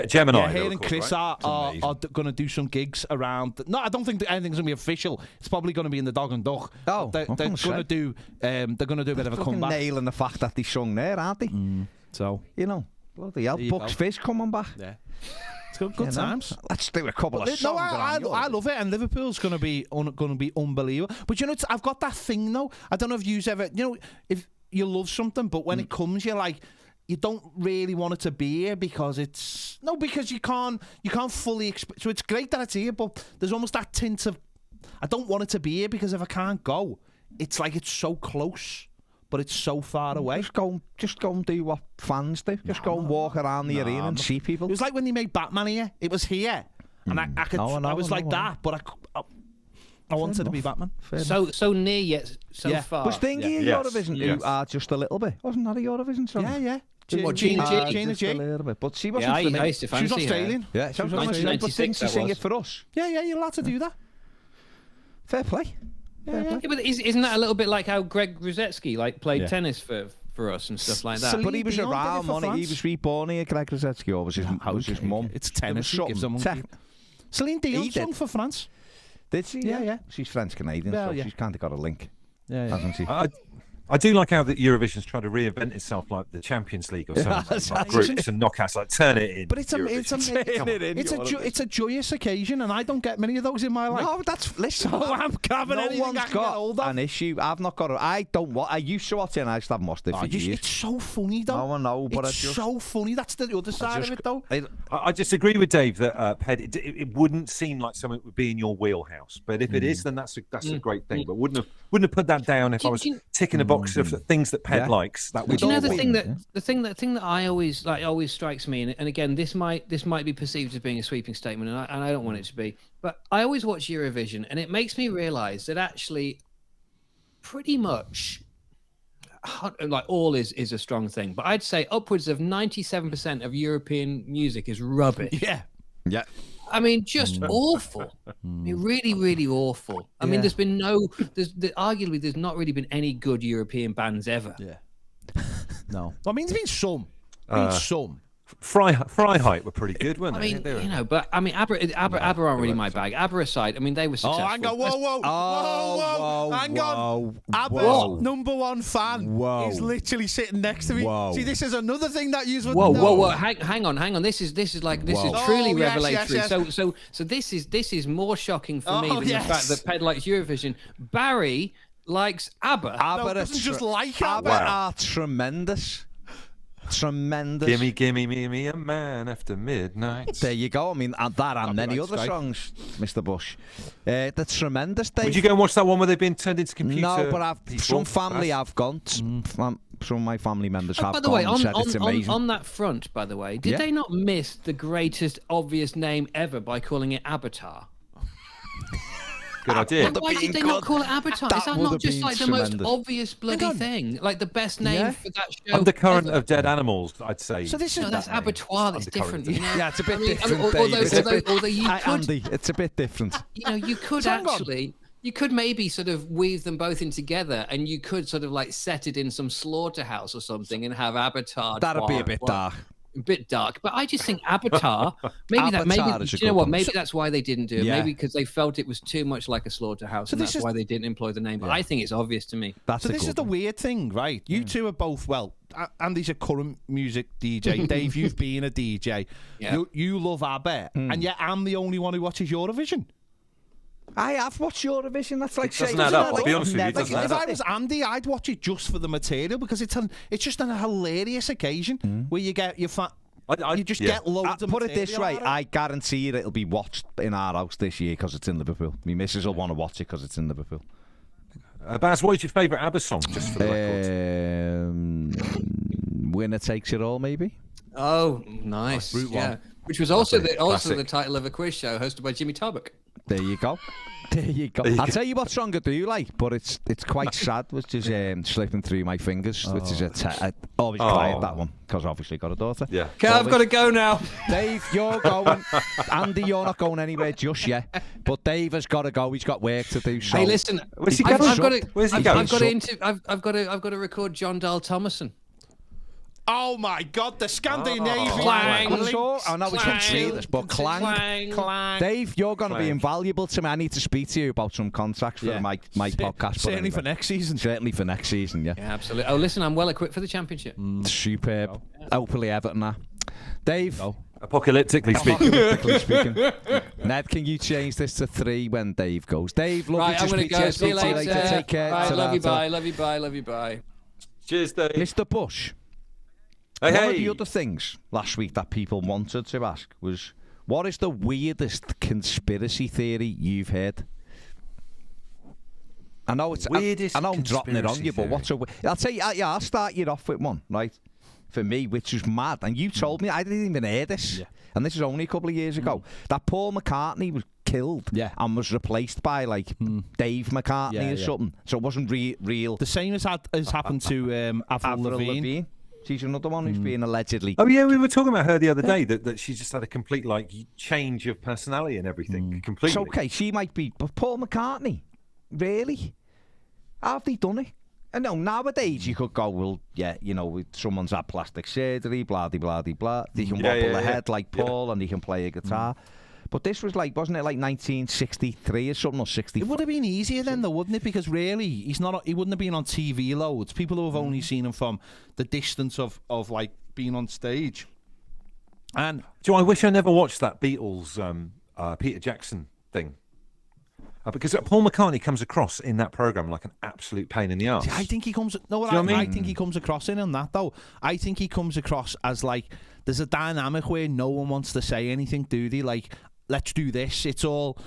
Gemini. Her and Chris are going to do some gigs around. No, I don't think anything's going to be official. It's probably going to be in the Dog and Duck. Oh, they're going to do. They're going to do a bit of a comeback. Nailing the fact that they sung there, aren't they? So you know, bloody hell, Bucks Fish coming back. Yeah, it's good times. Let's do a couple of songs. No, I love it, and Liverpool's going to be unbelievable. But you know, I've got that thing though. I don't know if you've ever, you know, if you love something, but when it comes, you're like, you don't really want it to be here because you can't fully so it's great that it's here, but there's almost that tint of I don't want it to be here because if I can't go, it's like it's so close but it's so far away. Just go and do what fans do. Just go and walk around the arena and see people. It was like when they made Batman here. It was here, and I was like that, but I wanted to be Batman. So near yet so far. Was Thingy in Eurovision? You just a little bit. Wasn't that a Eurovision song? Yeah. Gina G. A little bit, but she wasn't. I used to fancy she was Australian. Her. Yeah, she was Australian. But didn't she sing it for us? Yeah, you're allowed to do that. Fair play. Yeah, but isn't that a little bit like how Greg Rosetsky played tennis for us and stuff like that? But he was around, he was reborn here, Greg Rosetsky, or was his mum? It's tennis. Celine Dion sung for France. Did she? Yeah. She's French Canadian, so she's kind of got a link. hasn't she? I do like how the Eurovision's trying to reinvent itself, like the Champions League or something, like groups and knockouts, like turn it in. But it's a joyous occasion, and I don't get many of those in my life. No, listen. So I'm having no one's got an issue. I've not got it. I used to watch it, and I just haven't watched it for years. It's so funny, though. No, I know, but it's so funny. That's the other side of it, though. I just agree with Dave that Ped, it wouldn't seem like something would be in your wheelhouse. But if it is, then that's a great thing. But wouldn't have put that down if I was ticking a box of things that Ped likes. That would. You know, the thing that I always always strikes me, and again, this might be perceived as being a sweeping statement, and I don't want it to be, but I always watch Eurovision, and it makes me realise that actually, pretty much, like all is a strong thing, but I'd say upwards of 97% of European music is rubbish. Yeah. I mean, just awful. I mean, really, really awful. I mean, arguably, there's not really been any good European bands ever. Yeah. No. I mean, there's been some. Some. Freiheit were pretty good, weren't they? I mean, but I mean, ABBA aren't really my bag. ABBA aside, I mean, they were successful. Oh, hang on, whoa. Hang on. ABBA's number one fan is literally sitting next to me. See, this is another thing that you would know. Whoa. Hang on. This is truly revelatory. Yes. So this is more shocking for me than the fact that Ped likes Eurovision. Barry likes ABBA. ABBA doesn't just like ABBA are tremendous. Gimme me a man after midnight. There you go. I mean, that and many other songs, Mr. Bush. That's tremendous, Dave. Would you go and watch that one where they've been turned into computer? No, but some family have gone. Some of my family members have gone. By the way, and said it's amazing. on that front, by the way, did they not miss the greatest obvious name ever by calling it Avatar? Good idea. Why did they not call it Avatar? Is that not just like the most obvious bloody thing? Like the best name for that show? Undercurrent of Dead Animals, I'd say. So this is that's abattoir. That's different. You know? Yeah, it's a bit different. Although you could, Andy, it's a bit different. You know, you could actually. You could maybe sort of weave them both in together, and you could sort of like set it in some slaughterhouse or something, and have Avatar. That'd be a bit dark. A bit dark, but I just think Avatar. Maybe you know what? Maybe that's why they didn't do it. Maybe because they felt it was too much like a slaughterhouse, and that's why they didn't employ the name. But I think it's obvious to me. This is the weird thing, right? You two are both Andy's a current music DJ. Dave, you've been a DJ. Yeah. You love ABBA, and yet I'm the only one who watches Eurovision. I have watched Eurovision. That's like saying, to be honest with you, if I was Andy, I'd watch it just for the material because it's just an hilarious occasion where you get your you just get loads of. Put it this way, I guarantee you it'll be watched in our house this year because it's in Liverpool. My missus will want to watch it because it's in Liverpool. Baz, what is your favourite ABBA song, just for the record? Winner Takes It All, maybe. Oh, nice. Yeah. Which was also the title of a quiz show hosted by Jimmy Tarbuck. There you go. I'll tell you what song I do like, but it's quite sad, which is Slipping Through My Fingers, which is always quiet, that one, because obviously got a daughter. Yeah. Okay, I've got to go now. Dave, you're going. Andy, you're not going anywhere just yet, but Dave has got to go. He's got work to do. So hey, listen, where's he going? I've got to record John Dahl Thomason. Oh my God, the Scandinavian clang. I know we can't see this, but clang. Dave, you're going to be invaluable to me. I need to speak to you about some contracts for my podcast. Certainly for next season. Certainly for next season, yeah. Yeah, absolutely. Oh, listen, I'm well equipped for the championship. Superb. Hopefully Everton are. Dave. Apocalyptically speaking. Ned, can you change this to 3 when Dave goes? Dave, lovely to speak to you. See you later. Take care. Bye, love you, bye. Cheers, Dave. Mr. Bush. One of the other things last week that people wanted to ask was, what is the weirdest conspiracy theory you've heard? I know it's I know I'm dropping it on you, but I'll tell you. I'll start you off with one, right? For me, which was mad, and you told me I didn't even hear this, and this is only a couple of years ago, that Paul McCartney was killed and was replaced by like Dave McCartney or something. So it wasn't real. The same has happened to Avril Lavigne. She's another one who's being allegedly. Oh yeah, we were talking about her the other day that she just had a complete change of personality and everything completely. So, okay, she might be, but Paul McCartney, really? How have they done it? I know nowadays you could go, well, someone's had plastic surgery, blah de blah de blah. They can wobble the head like Paul and he can play a guitar. But this was like, wasn't it like 1963 or something, or 64? It would have been easier then, though, wouldn't it? Because really, he wouldn't have been on TV loads. People who have only seen him from the distance of like being on stage. And do you know, I wish I never watched that Beatles Peter Jackson thing. Because Paul McCartney comes across in that program like an absolute pain in the arse. I think he comes. No, I think he comes across in that though. I think he comes across as like there's a dynamic where no one wants to say anything, do they? Like, let's do this. It's all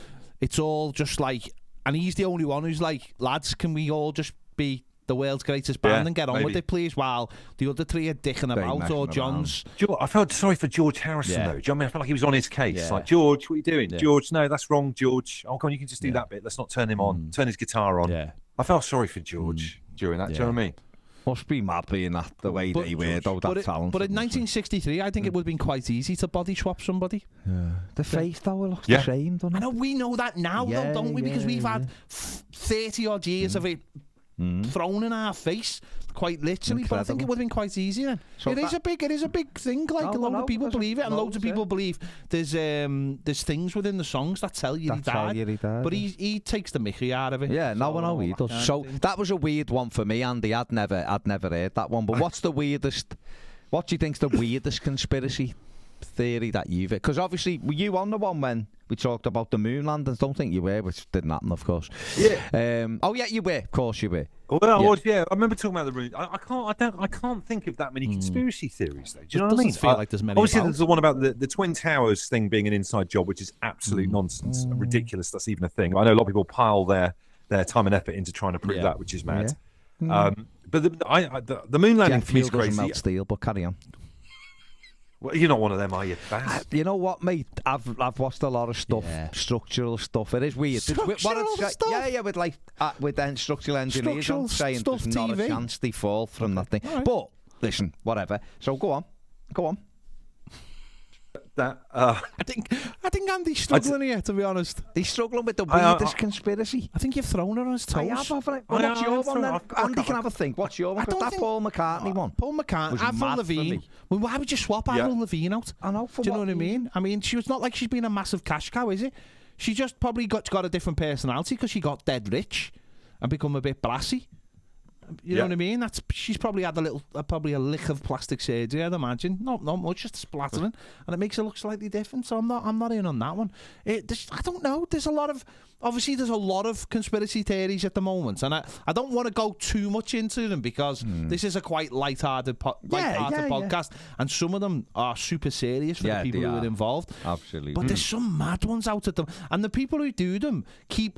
just like, and he's the only one who's like, lads, can we all just be the world's greatest band and get on with it, please? While the other three are dicking about, or John's. I felt sorry for George Harrison though. Do you know what I mean? I felt like he was on his case. Like, George, what are you doing? George, no, that's wrong, George. Oh, come on, you can just do that bit. Let's not turn him on. Turn his guitar on. Yeah. I felt sorry for George during that. Do you know what I mean? Must be mad being that the way they were, though, that talent. But in 1963, I think it would have been quite easy to body swap somebody. Yeah. The face, though, looks the same, doesn't it? I know, we know that now, though, don't we? Because we've had 30-odd years of it thrown in our face, quite literally. Incredible. But I think it would have been quite easy then. So it is a big thing. Like, a lot of people believe it, and loads of people believe there's things within the songs that tell you he died. But he takes the mickey out of it. Yeah, no one knows he does. So that was a weird one for me, Andy. I'd never heard that one. But what's the weirdest? What do you think's the weirdest conspiracy theory that you've? Because obviously, were you on the one when we talked about the moon landings? Don't think you were, which didn't happen, of course. Yeah. Oh yeah, you were. Of course, you were. Well, I was. Yeah, I remember talking about the moon. I can't think of that many conspiracy theories, though. Do you know what I mean? Feel like there's many. Obviously, there's the one about the Twin Towers thing being an inside job, which is absolute nonsense, ridiculous. That's even a thing. I know a lot of people pile their time and effort into trying to prove that, which is mad. Yeah. But the moon landing for me is crazy. Melt steel, but carry on. Well, you're not one of them, are you? You know what, mate? I've watched a lot of stuff, structural stuff. It is weird. Structural stuff? Yeah, with structural engineers saying there's not a chance they fall from that thing. Right. But listen, whatever. So go on. I think Andy's struggling here, to be honest. He's struggling with the weirdest conspiracy. I think you've thrown her on his toes. I have, haven't I? Well, what's your one then? Andy can have a think. What's your one? That Paul McCartney one. Paul McCartney. Avril Lavigne. Well, why would you swap Avril Lavigne out? I know. Do you know what I mean? I mean, she was not like she's been a massive cash cow, is it? She just probably got a different personality because she got dead rich and become a bit brassy. You know what I mean? She's probably had a lick of plastic surgery, I'd imagine. Not much, just splattering, and it makes her look slightly different. So I'm not in on that one. I don't know. There's a lot of conspiracy theories at the moment, and I don't want to go too much into them because this is a quite light-hearted podcast, and some of them are super serious for the people who are involved. Absolutely. But there's some mad ones out at them, and the people who do them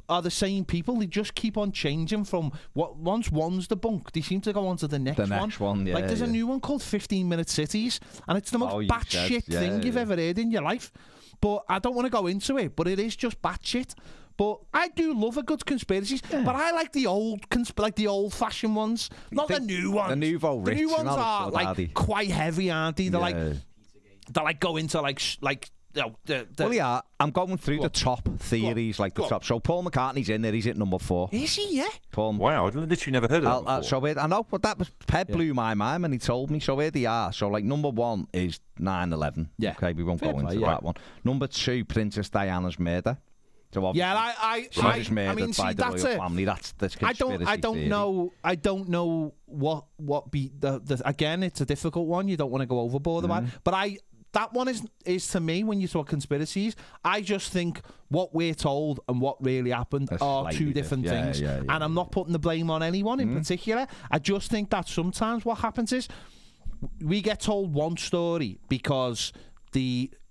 are the same people. They just keep on changing from once one's the bunk, they seem to go on to the next one. Like there's a new one called 15-Minute Cities, and it's the most batshit thing you've ever heard in your life. But I don't want to go into it, but it is just batshit. But I do love a good conspiracies, but I like the old-fashioned ones, not the new ones. The nouveau rich. The new ones are like quite heavy, aren't they? They're like go into like. Well, yeah, I'm going through the top theories, like the top. So Paul McCartney's in there. He's at number 4. Is he? Yeah. Wow, I've literally never heard of that before. I know, but Pep blew my mind when he told me. So here they are. So like number 1 is 9/11. Yeah. Okay, we won't go into that one. Number 2, Princess Diana's murder. So obviously, she was murdered by the royal family. That's the conspiracy I don't know what be the again. It's a difficult one. You don't want to go overboard about, but that one is to me, when you talk conspiracies, I just think what we're told and what really happened are two different things. And I'm not putting the blame on anyone in particular. I just think that sometimes what happens is we get told one story because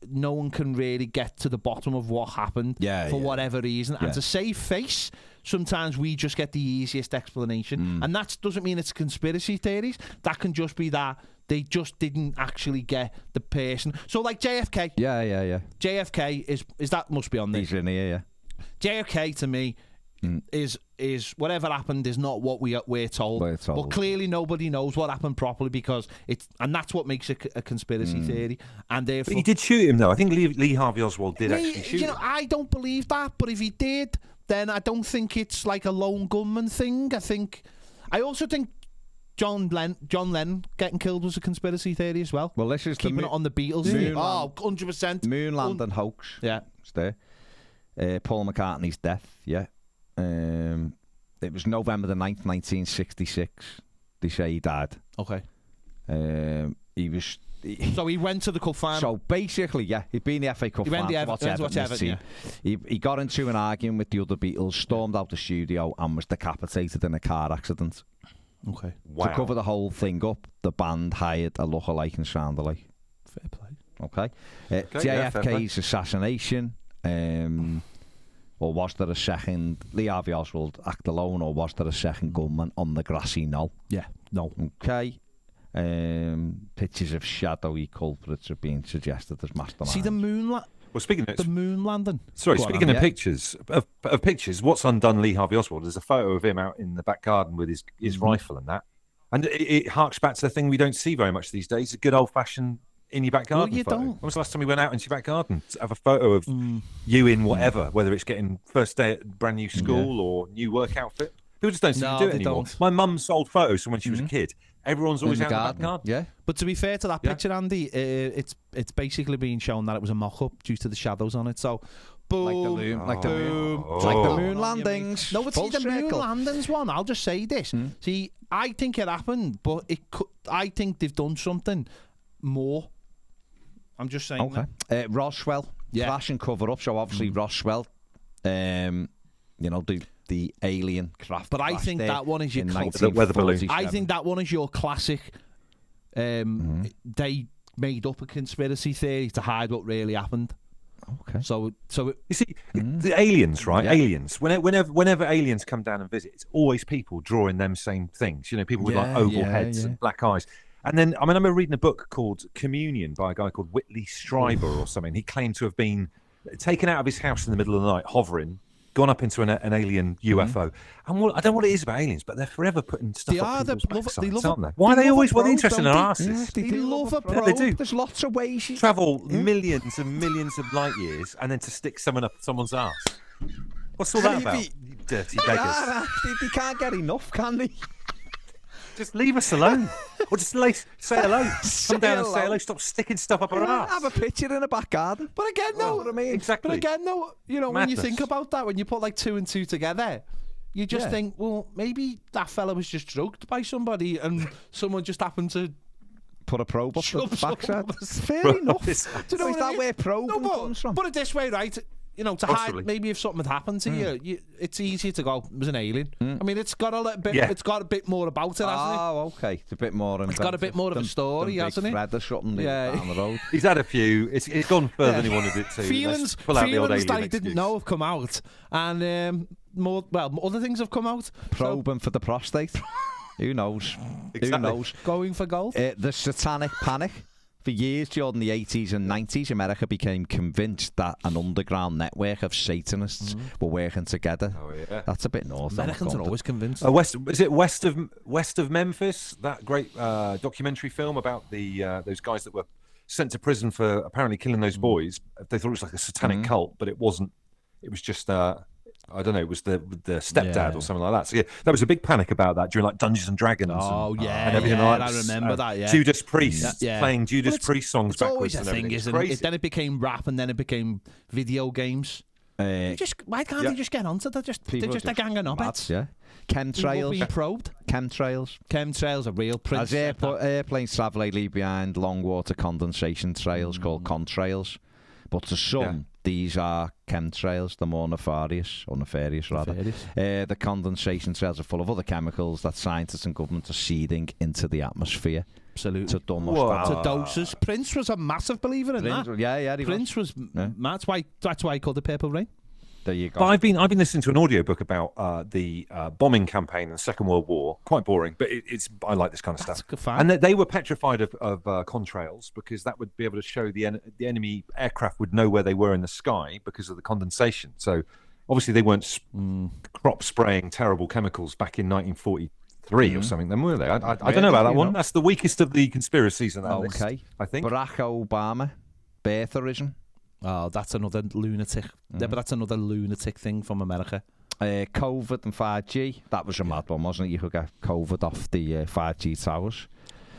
no one can really get to the bottom of what happened for whatever reason. And to save face, sometimes we just get the easiest explanation. And that doesn't mean it's conspiracy theories. That can just be that they just didn't actually get the person. So like JFK. Yeah. JFK is that must be on this. He's in here, JFK to me is whatever happened is not what we're told. But clearly nobody knows what happened properly because and that's what makes it a conspiracy theory. And therefore, but he did shoot him though. I think Lee Harvey Oswald did actually shoot him. I don't believe that, but if he did, then I don't think it's like a lone gunman thing. I also think John Lennon getting killed was a conspiracy theory as well. Well, this is keeping it on the Beatles. 100%. Moon landing hoax. Yeah. It's there. Paul McCartney's death. Yeah. It was November the 9th, 1966. They say he died. Okay. He was. So he went to the cup final. So basically, yeah, he'd been in the FA Cup final. He went to Everton. He got into an argument with the other Beatles, stormed out the studio, and was decapitated in a car accident. Okay. Wow. To cover the whole thing up, the band hired a lookalike and sound alike. Fair play. Okay. JFK's assassination. Or was there a second Lee Harvey Oswald act alone, or was there a second gunman on the grassy knoll? Yeah, no. Okay. Pictures of shadowy culprits are being suggested as masterminds. See the moon the moon landing. Sorry, speaking of pictures, of pictures, what's undone Lee Harvey Oswald? There's a photo of him out in the back garden with his rifle and that. And it harks back to the thing we don't see very much these days, a good old-fashioned in your back garden you photo. don't. When was the last time we went out into your back garden to have a photo of you in whatever, whether it's getting first day at brand new school or new work outfit? People just don't seem to do it anymore. Don't. My mum sold photos from when she was a kid. Everyone's always out in the back garden. Yeah. But to be fair to that picture, Andy, it's basically being shown that it was a mock-up due to the shadows on it. So, boom, like the moon landings. No, it's the moon landings one. I'll just say this. See, I think it happened, but I think they've done something more. I'm just saying. Okay. Roswell, crash and cover up. So obviously Roswell, the alien craft. But I think that one is your weather balloon. I think that one is your classic. They made up a conspiracy theory to hide what really happened. Okay. So you see, the aliens, right? Yeah. Aliens. Whenever aliens come down and visit, it's always people drawing them same things. You know, people with like oval heads and black eyes. And then, I remember reading a book called Communion by a guy called Whitley Strieber or something. He claimed to have been taken out of his house in the middle of the night, hovering, gone up into an alien UFO. And I don't know what it is about aliens, but they're forever putting stuff up people's backsides, aren't they? Why are they always interested in our asses? They love a probe. They do. There's lots of ways you travel millions and millions of light years and then to stick someone up someone's ass. What's all that about? You dirty beggars. They can't get enough, can they? Just leave us alone. Or just say hello. Come down and say hello. Stop sticking stuff up our ass. Have a picture in a back garden. But again, no. What I mean? Exactly. But again, no. You know, when you think about that, when you put like 2 and 2 together, you just think, well, maybe that fella was just drugged by somebody and someone just happened to put a probe up the backside. Fair enough. Do you know that where probe comes from? Put it this way, right? You know, to hide, maybe if something had happened to you, it's easier to go, it was an alien. I mean, it's got a little bit, it's got a bit more about it, hasn't it? Oh, okay. It's a bit more It's got a bit more of a story, hasn't it? Fred or something down the road. He's had a few. It's gone further than he wanted it to. Feelings that he didn't know have come out. And other things have come out. Probing for the prostate. Who knows? Exactly. Who knows? Going for gold. The satanic panic. For years during the 80s and 90s, America became convinced that an underground network of Satanists were working together. Oh, yeah. That's a bit north. Americans are always convinced. Is it west of Memphis? That great documentary film about those guys that were sent to prison for apparently killing those boys. They thought it was like a satanic cult, but it wasn't. It was just I don't know, it was the stepdad or something like that. So yeah, there was a big panic about that during like Dungeons and Dragons. And everything like that. I remember that. Yeah, Judas Priest playing Judas Priest songs backwards. It's always a thing, isn't it? Then it became rap, and then it became video games. Why can't they just get onto that? They're just a gang of knobheads. Yeah. Chemtrails. Being probed. Chemtrails are real. As airplanes travel, they leave behind long water condensation trails called contrails. But to some, these are chemtrails, the more nefarious. The condensation trails are full of other chemicals that scientists and government are seeding into the atmosphere. Absolutely. To doses. Prince was a massive believer in that. Yeah, Prince was. That's why he called it Purple Rain. There you go. But I've been listening to an audiobook about the bombing campaign in the Second World War. Quite boring, but I like this kind of stuff. And they were petrified of contrails because that would be able to show the enemy aircraft would know where they were in the sky because of the condensation. So obviously they weren't crop spraying terrible chemicals back in 1943 or something. Then were they? I don't know about that one. That's the weakest of the conspiracies in that list, I think. Barack Obama, birtherism. Oh, that's another lunatic. Yeah, but that's another lunatic thing from America. COVID and 5G. That was a mad one, wasn't it? You could get COVID off the 5G towers.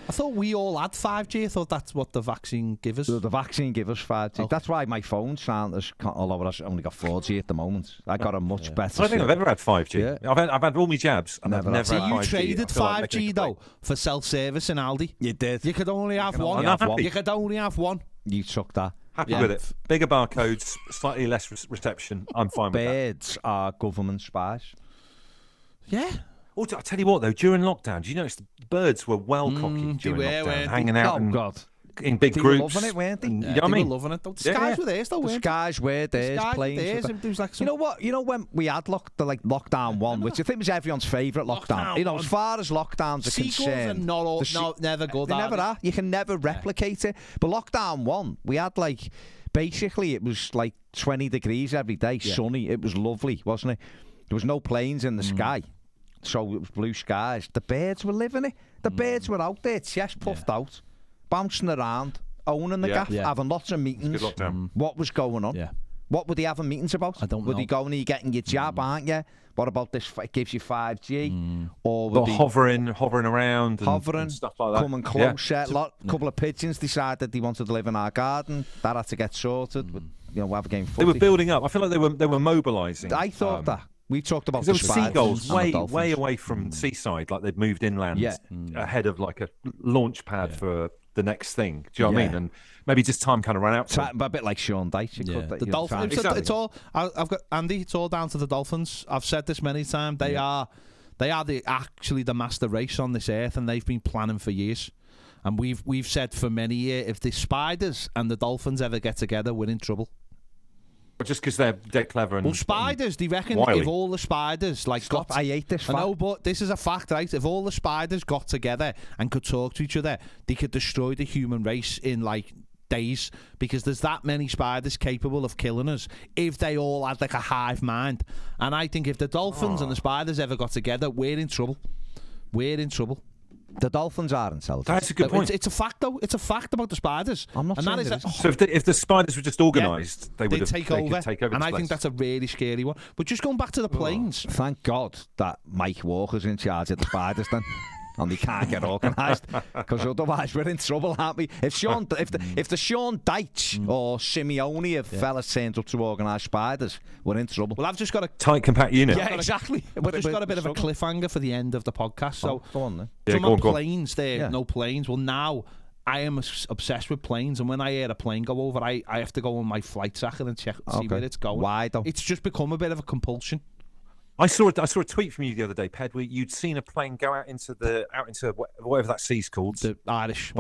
I thought we all had 5G. I thought that's what the vaccine gave us. The vaccine gave us 5G. Okay. That's why my phone sound as although I've only got 4G at the moment. I got a much better. I don't think I've ever had 5G. Yeah. I've had all my jabs. And I've never So had you 5G. traded 5G though for self-service in Aldi. You did. You could only have one. You could only have one. You took that. Happy with it. Bigger barcodes, slightly less reception. I'm fine with that. Birds are government spies. Yeah. Oh, I'll tell you what, though, during lockdown, do you notice the birds were well cocky during lockdown, hanging out in big groups. They were loving it, weren't they? You know what I mean? They were loving it. The skies were theirs, though, weren't they? The skies were theirs, planes. You know what? You know when we had lockdown 1, which I think was everyone's favourite lockdown. You know, as far as lockdowns are concerned, never good. They never are. You can never replicate it. But lockdown 1, we had basically it was 20 degrees every day, sunny. It was lovely, wasn't it? There was no planes in the sky. So it was blue skies. The birds were living it. The birds were out there, chest puffed out, bouncing around, owning the gaff, having lots of meetings. Good lockdown. What was going on? Yeah. What were they having meetings about? I don't know. Were they going, are you getting your jab, aren't you? What about this? It gives you 5G. Or were hovering around and stuff like that. Coming closer. Couple of pigeons decided they wanted to live in our garden. That had to get sorted. We'll have a game footy. They were building up. I feel like they were mobilising. I thought that. We talked about there were seagulls way away from seaside, like they'd moved inland ahead of a launch pad for the next thing. Do you know what I mean? And maybe just time kind of ran out. A bit like Sean Dyche. The Dolphins. Exactly. It's all. I've got Andy. It's all down to the Dolphins. I've said this many times. They are actually the master race on this earth, and they've been planning for years. And we've said for many years, if the Spiders and the Dolphins ever get together, we're in trouble. But just because they're clever and spiders, do you reckon wily. if all the spiders I hate this fact. I know, but this is a fact, right? If all the spiders got together and could talk to each other, they could destroy the human race in days, because there's that many spiders capable of killing us if they all had a hive mind. And I think if the dolphins and the spiders ever got together, we're in trouble. We're in trouble. The dolphins are intelligent. That's a good point. It's a fact, though. It's a fact about the spiders. I'm not saying that So if the spiders were just organised, they would take over. And I place. think that's a really scary one. But just going back to the planes. Thank God that Mike Walker's in charge of the spiders then. And they can't get organised, because otherwise we're in trouble, aren't we? If the Sean Dyche or Simeone of fellas turns up to organise spiders, we're in trouble. Well, I've just got a tight, compact unit. Yeah, exactly. We've just got a bit of a cliffhanger for the end of the podcast. So go on then. Planes there, no planes. Well, now I am obsessed with planes, and when I hear a plane go over, I have to go on my flight tracker and check, see where it's going. Why though? It's just become a bit of a compulsion. I saw a tweet from you the other day, Ped, where you'd seen a plane go out into whatever that sea's called, the Irish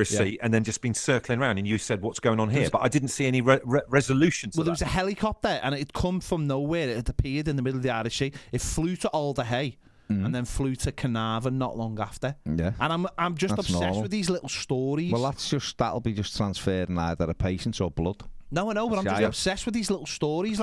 Sea, and then just been circling around. And you said, "What's going on here?" But I didn't see any resolution to that. There was a helicopter, and it come from nowhere. It appeared in the middle of the Irish Sea. It flew to Alderhay, and then flew to Carnarvon not long after. Yeah, and I'm just obsessed with these little stories. Well, that'll be just transferring either a patient or blood. No, I know, but I'm just obsessed with these little stories,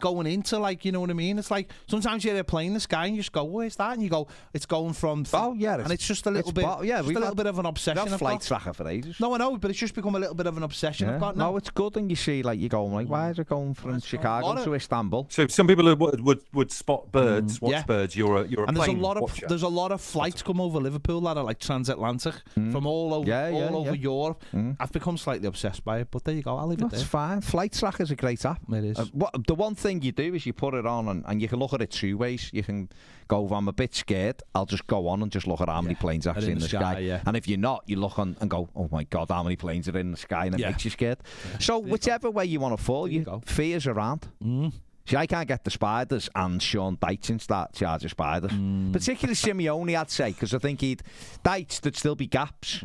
going into, you know what I mean? It's like sometimes you hear a plane in the sky and you just go, where's that? And you go, it's going from... and it's just a little bit of an obsession. I've flight tracker for ages. No, I know, but it's just become a little bit of an obsession I've got now. No, it's good, and you see, you're going, why is it going from Chicago to Istanbul? So some people would spot birds, watch birds, you're a plane watcher. There's a lot of flights come over Liverpool that are transatlantic from all over Europe. I've become slightly obsessed by it, but there you go, I'll leave it there. That's fine. Flight tracker's a great app. It is. The one thing you do is you put it on, and you can look at it two ways. You can go, I'm a bit scared, I'll just go on and just look at how many planes are actually in the sky. Yeah. And if you're not, you look on and go, oh my God, how many planes are in the sky, and it makes you scared. So whichever way you want to fall, fear's around. See, I can't get the spiders and Sean Dyche in charge of spiders. Particularly Simeone, I'd say, because I think Dyche, there'd still be gaps.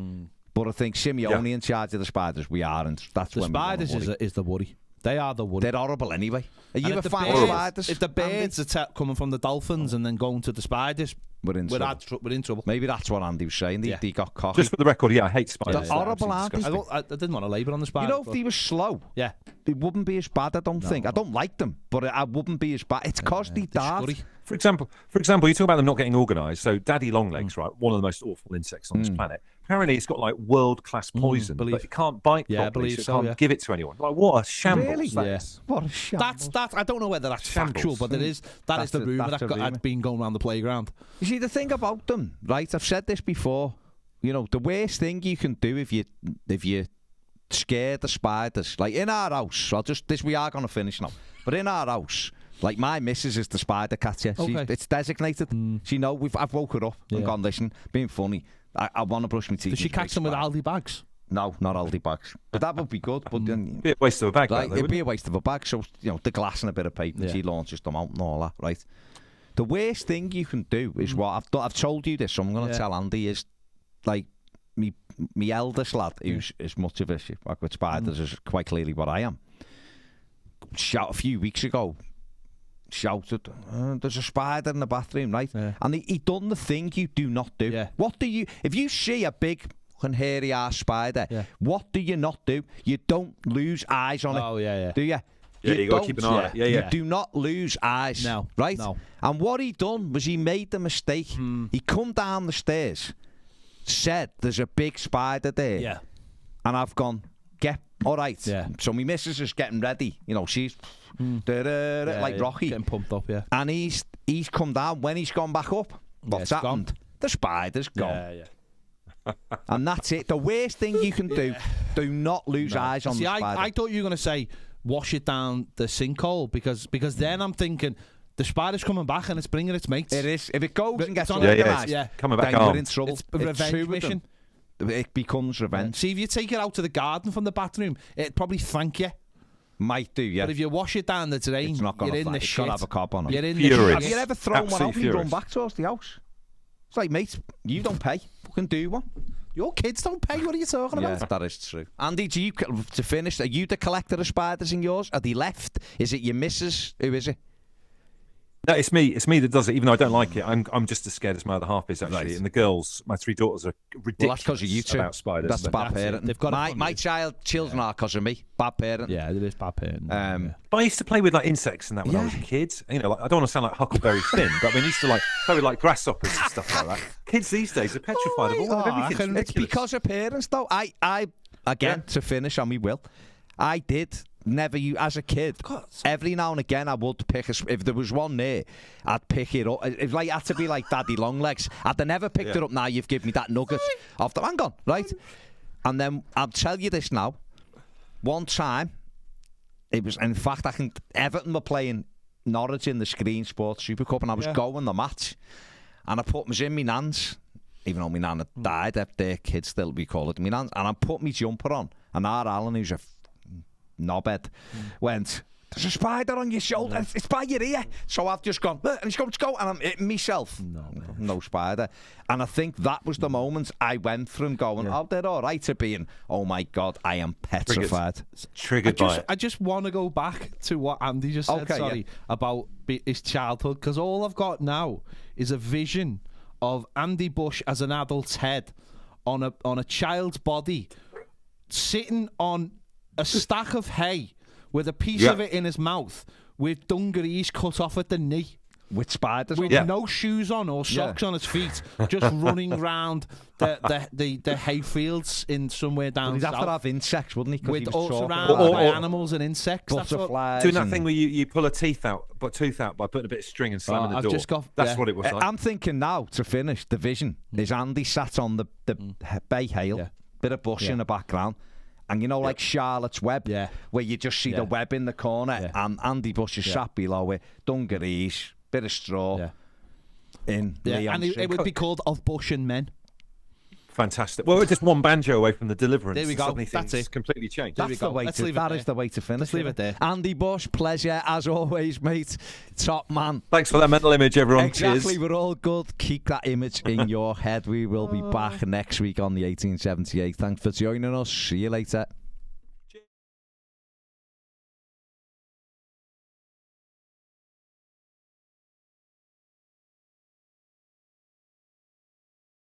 But I think Simeone in charge of the spiders, we aren't. That's the when spiders is the worry. They are the worry. They're horrible anyway. Are you a fan of spiders? If the birds are coming from the dolphins and then going to the spiders, we're in trouble. Maybe that's what Andy was saying. They got cocky. Just for the record, I hate spiders. They're horrible, aren't they? I didn't want to labour on the spiders. You know, if they were slow, they wouldn't be as bad, I don't think. I don't like them, but I wouldn't be as bad. It's because they dart. For example, you talk about them not getting organised. So daddy longlegs, right, one of the most awful insects on this planet, apparently it's got like world-class poison, but it can't bite properly, so it can't give it to anyone. Like, what a shambles. Really? That is. What a shambles. That's I don't know whether that's factual, but that is the rumour I'd been going around the playground. You see, the thing about them, right, I've said this before, you know, the worst thing you can do if you scared the spiders, like in our house, we are going to finish now, but in our house, like my missus is the spider catcher. Okay. It's designated. She know I've woke her up and gone, listen, being funny, I want to brush my teeth. Does she catch them with Aldi bags? No, not Aldi bags. But that would be good. But then, be a waste of a bag. Like, it'd be a waste of a bag. So, you know, the glass and a bit of paper, she launches them out and all that, right? The worst thing you can do is what I've told you this, so I'm going to tell Andy, is like me eldest lad, who's as much of a like with spiders is quite clearly what I am. A few weeks ago, shouted, there's a spider in the bathroom, right? And he done the thing you do not do. What do you, if you see a big and hairy ass spider, what do you not do? You don't lose eyes on it. Do you? Yeah, you got to keep an eye on it. You do not lose eyes. No. Right? No. And what he done was he made the mistake. He come down the stairs, said there's a big spider there. Yeah. And I've gone, all right. Yeah. So my missus is getting ready. You know, she's like Rocky. Getting pumped up, And he's come down. When he's gone back up, what's happened? Gone. The spider's gone. And that's it. The worst thing you can do not lose eyes on the spider. I thought you were going to say, wash it down the sinkhole, because then I'm thinking, the spider's coming back and it's bringing its mates. It is. If it goes and gets organised, coming back then home. You're in trouble. It's a revenge mission. It becomes revenge. See, if you take it out to the garden from the bathroom, it'd probably thank you. Might do, yeah. But if you wash it down the drain, it's not gonna you're in the shit. It's got to have a cop on it. You're in the shit. Have you ever thrown one out and run back towards the house? It's like, mate, you don't pay. Fucking do one. Your kids don't pay. What are you talking about? Yeah, that is true. Andy, to finish, are you the collector of spiders in yours? Are they left? Is it your missus? Who is it? No, it's me. It's me that does it. Even though I don't like it, I'm just as scared as my other half is actually. Right. And the girls, my 3 daughters, are ridiculous. Well, that's because of you two. About spiders. That's bad parenting. They've got my children are because of me. Bad parenting. Yeah, it is bad parenting. But I used to play with like insects and that when I was a kid. You know, like, I don't want to sound like Huckleberry Finn, but I mean, I used to like play with like grasshoppers and stuff like that. Kids these days are petrified of all everything. It's because of parents, though. I again to finish on me will. I did. Never you as a kid. Every now and again, I would pick if there was one there, I'd pick it up. If like had to be like Daddy Longlegs, I'd have never picked it up. Now you've given me that nugget off the hang on, right? And then I'll tell you this now. One time, it was in fact Everton were playing Norwich in the Screen Sports Super Cup, and I was going the match, and I was in my nan's, even though my nan had died. Their kids still be called it my nan's, and I put my jumper on, and our Alan, who's a knobhead, went, there's a spider on your shoulder, it's by your ear. So I've just gone, and he's going to go, and I'm hitting myself. No spider. And I think that was the moment I went from going, oh, they're all right, to being, oh my God, I am petrified. Triggered by it. I just want to go back to what Andy just said, about his childhood, because all I've got now is a vision of Andy Bush as an adult's head on a child's body, sitting on a stack of hay with a piece of it in his mouth, with dungarees cut off at the knee, with spiders, with no shoes on or socks on his feet, just running round the hay fields in somewhere down he'd south. He'd have to have insects, wouldn't he? With all surrounded by animals and insects. Butterflies. Doing that thing where you pull a tooth out by putting a bit of string and slamming the door. That's what it was like. I'm thinking now, to finish, the vision is Andy sat on the bay hail, bit of bush in the background. And you know, like Charlotte's Web, where you just see the web in the corner, and Andy Bush is sat below it, dungarees, bit of straw, in and it would be called Of Bush and Men. Fantastic. Well, we're just one banjo away from the Deliverance. There we go. That's it. Completely changed. That is the way to finish. Let's leave it there. Andy Bush, pleasure as always, mate. Top man. Thanks for that mental image, everyone. Exactly. Cheers. We're all good. Keep that image in your head. We will be back next week on the 1878. Thanks for joining us. See you later.